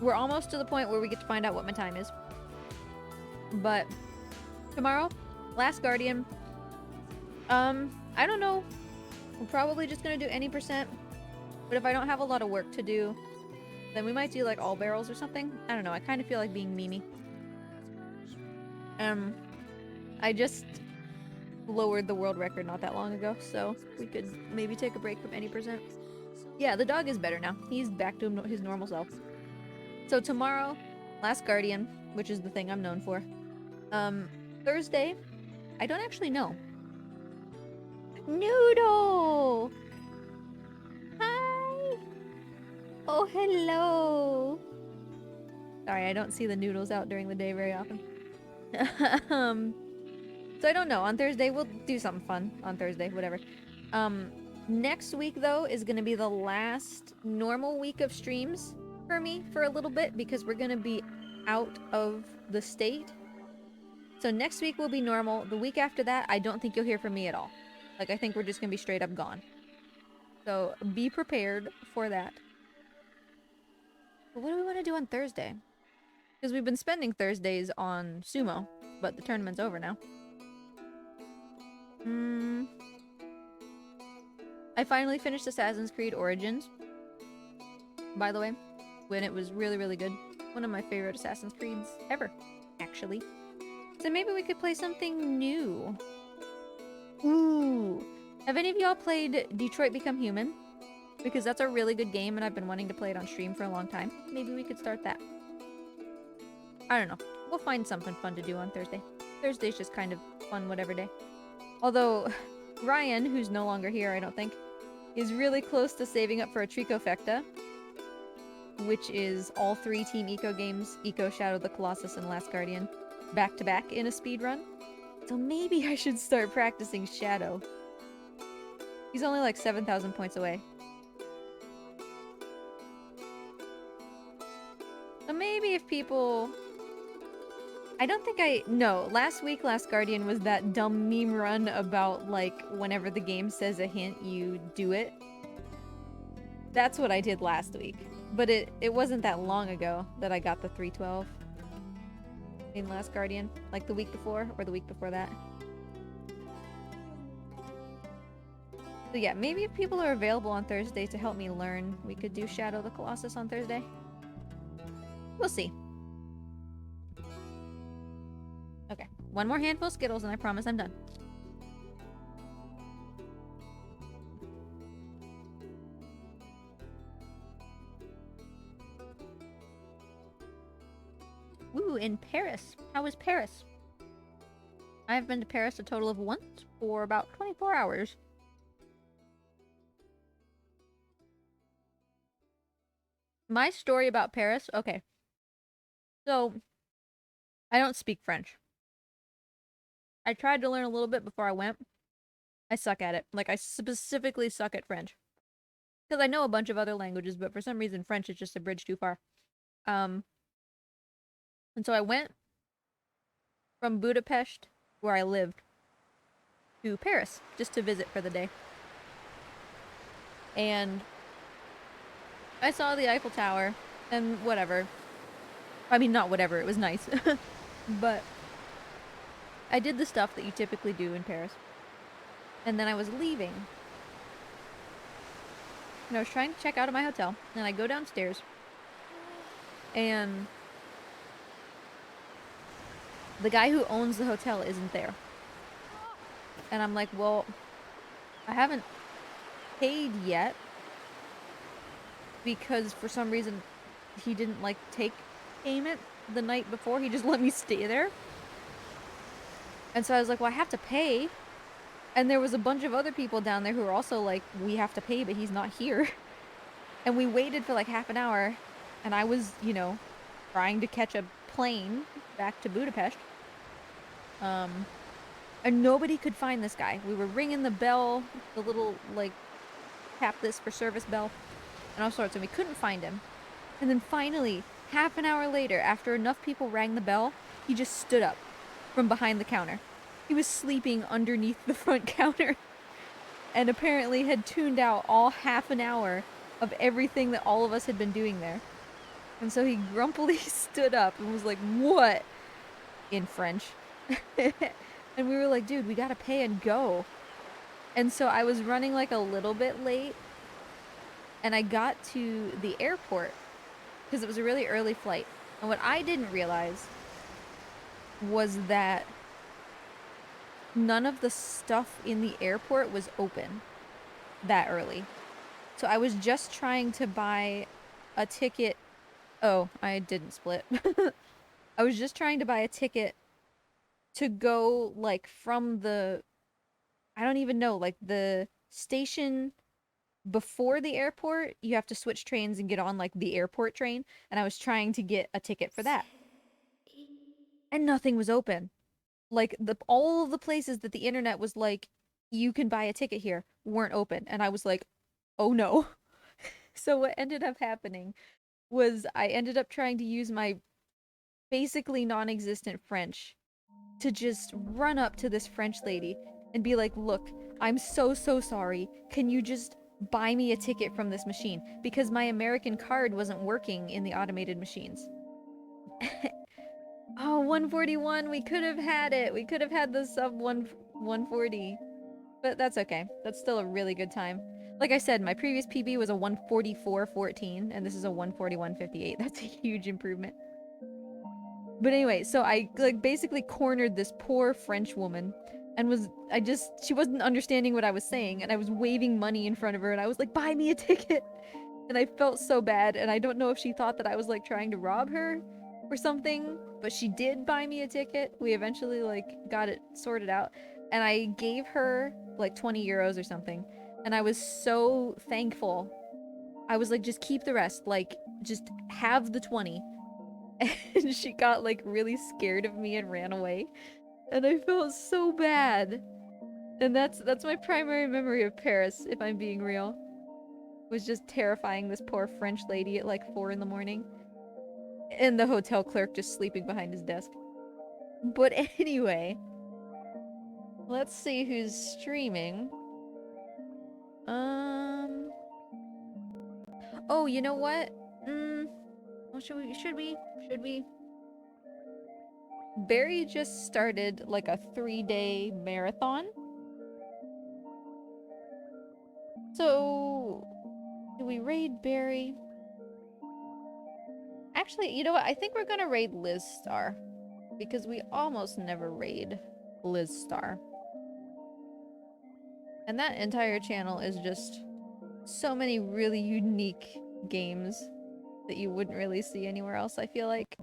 We're almost to the point where we get to find out what my time is. But tomorrow, Last Guardian. I don't know. We're probably just gonna do any percent. But if I don't have a lot of work to do, then we might do like all barrels or something. I don't know. I kind of feel like being Mimi. I just lowered the world record not that long ago, so we could maybe take a break from any percent. Yeah, the dog is better now. He's back to his normal self. So tomorrow, Last Guardian, which is the thing I'm known for. Thursday, I don't actually know. Noodle! Hi! Oh, hello! Sorry, I don't see the noodles out during the day very often. So I don't know. On Thursday, we'll do something fun. On Thursday, whatever. Next week, though, is going to be the last normal week of streams for me for a little bit, because we're going to be out of the state. So next week will be normal. The week after that, I don't think you'll hear from me at all. Like, I think we're just going to be straight up gone. So be prepared for that. But what do we want to do on Thursday? Because we've been spending Thursdays on sumo, but the tournament's over now. I finally finished Assassin's Creed Origins, by the way, when it was really, really good. One of my favorite Assassin's Creeds ever, actually. So maybe we could play something new. Ooh. Have any of y'all played Detroit Become Human? Because that's a really good game and I've been wanting to play it on stream for a long time. Maybe we could start that. I don't know. We'll find something fun to do on Thursday. Thursday's just kind of fun whatever day. Although, Ryan, who's no longer here, I don't think, is really close to saving up for a Tricofecta. which is all 3 Team Eco games, Eco, Shadow the Colossus, and Last Guardian, back to back in a speed run. So maybe I should start practicing Shadow. He's only like 7,000 points away. So maybe if people... I don't think no, last week Last Guardian was that dumb meme run about, like, whenever the game says a hint, you do it. That's what I did last week. But it wasn't that long ago that I got the 312 in Last Guardian. Like the week before, or the week before that. So yeah, maybe if people are available on Thursday to help me learn, we could do Shadow the Colossus on Thursday. We'll see. Okay, one more handful of Skittles and I promise I'm done. Ooh, in Paris. How was Paris? I've been to Paris a total of once for about 24 hours. My story about Paris, okay. So, I don't speak French. I tried to learn a little bit before I went. I suck at it. Like, I specifically suck at French. Because I know a bunch of other languages, but for some reason French is just a bridge too far. And so I went from Budapest, where I lived, to Paris, just to visit for the day. And I saw the Eiffel Tower, and whatever. I mean, not whatever, it was nice. But I did the stuff that you typically do in Paris. And then I was leaving. And I was trying to check out of my hotel, and I go downstairs. And the guy who owns the hotel isn't there. And I'm like, well, I haven't paid yet. Because for some reason, he didn't, like, take payment the night before. He just let me stay there. And so I was like, well, I have to pay. And there was a bunch of other people down there who were also like, we have to pay, but he's not here. And we waited for like half an hour. And I was, you know, trying to catch a plane back to Budapest. And nobody could find this guy. We were ringing the bell, the little, like, tap this for service bell, and all sorts, and we couldn't find him. And then finally, half an hour later, after enough people rang the bell, he just stood up from behind the counter. He was sleeping underneath the front counter, and apparently had tuned out all half an hour of everything that all of us had been doing there. And so he grumpily stood up and was like, what? In French. And we were like, dude, we gotta pay and go. And so I was running like a little bit late. And I got to the airport because it was a really early flight. And what I didn't realize was that none of the stuff in the airport was open that early. So I was just trying to buy a ticket. Oh, I didn't split. I was just trying to buy a ticket to go, like, from the, I don't even know, like, the station before the airport. You have to switch trains and get on, like, the airport train. And I was trying to get a ticket for that. And nothing was open. Like, all of the places that the internet was like, you can buy a ticket here, weren't open. And I was like, oh no. So what ended up happening was I ended up trying to use my basically non-existent French to just run up to this French lady and be like, look, I'm so sorry. Can you just buy me a ticket from this machine? Because my American card wasn't working in the automated machines. Oh, 141, we could have had it. We could have had the sub 140. But that's okay. That's still a really good time. Like I said, my previous PB was a 144.14, and this is a 141.58. That's a huge improvement. But anyway, so I, like, basically cornered this poor French woman, and she wasn't understanding what I was saying, and I was waving money in front of her, and I was like, buy me a ticket! And I felt so bad, and I don't know if she thought that I was, like, trying to rob her or something, but she did buy me a ticket. We eventually, like, got it sorted out, and I gave her, like, 20 euros or something, and I was so thankful I was like, just keep the rest. Like, just have the 20. And she got like really scared of me and ran away. And I felt so bad. And that's my primary memory of Paris, if I'm being real. Was just terrifying this poor French lady at like 4 in the morning. And the hotel clerk just sleeping behind his desk. But anyway, let's see who's streaming. Oh, you know what? Well, should we? Barry just started like a 3-day marathon. So, do we raid Barry? Actually, you know what? I think we're gonna raid Liz Star. Because we almost never raid Liz Star. And that entire channel is just so many really unique games that you wouldn't really see anywhere else, I feel like.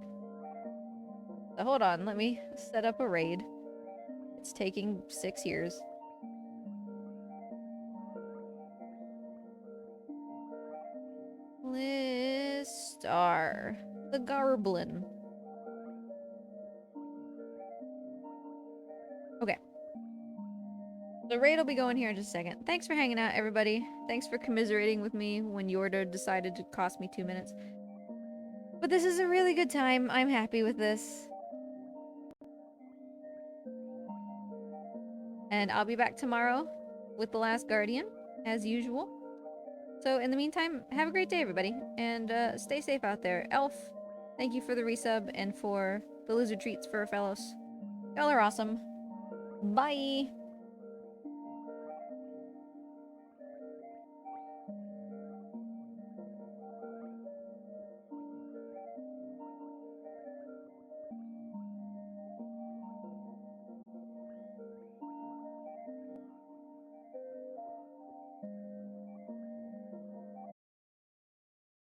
So hold on, let me set up a raid. It's taking 6 years. Liz Star. The Garblin. Okay. The raid will be going here in just a second. Thanks for hanging out, everybody. Thanks for commiserating with me when Yorda decided to cost me 2 minutes. But this is a really good time. I'm happy with this. And I'll be back tomorrow with The Last Guardian, as usual. So in the meantime, have a great day, everybody. And stay safe out there. Elf, thank you for the resub and for the lizard treats for Fellows. Y'all are awesome. Bye!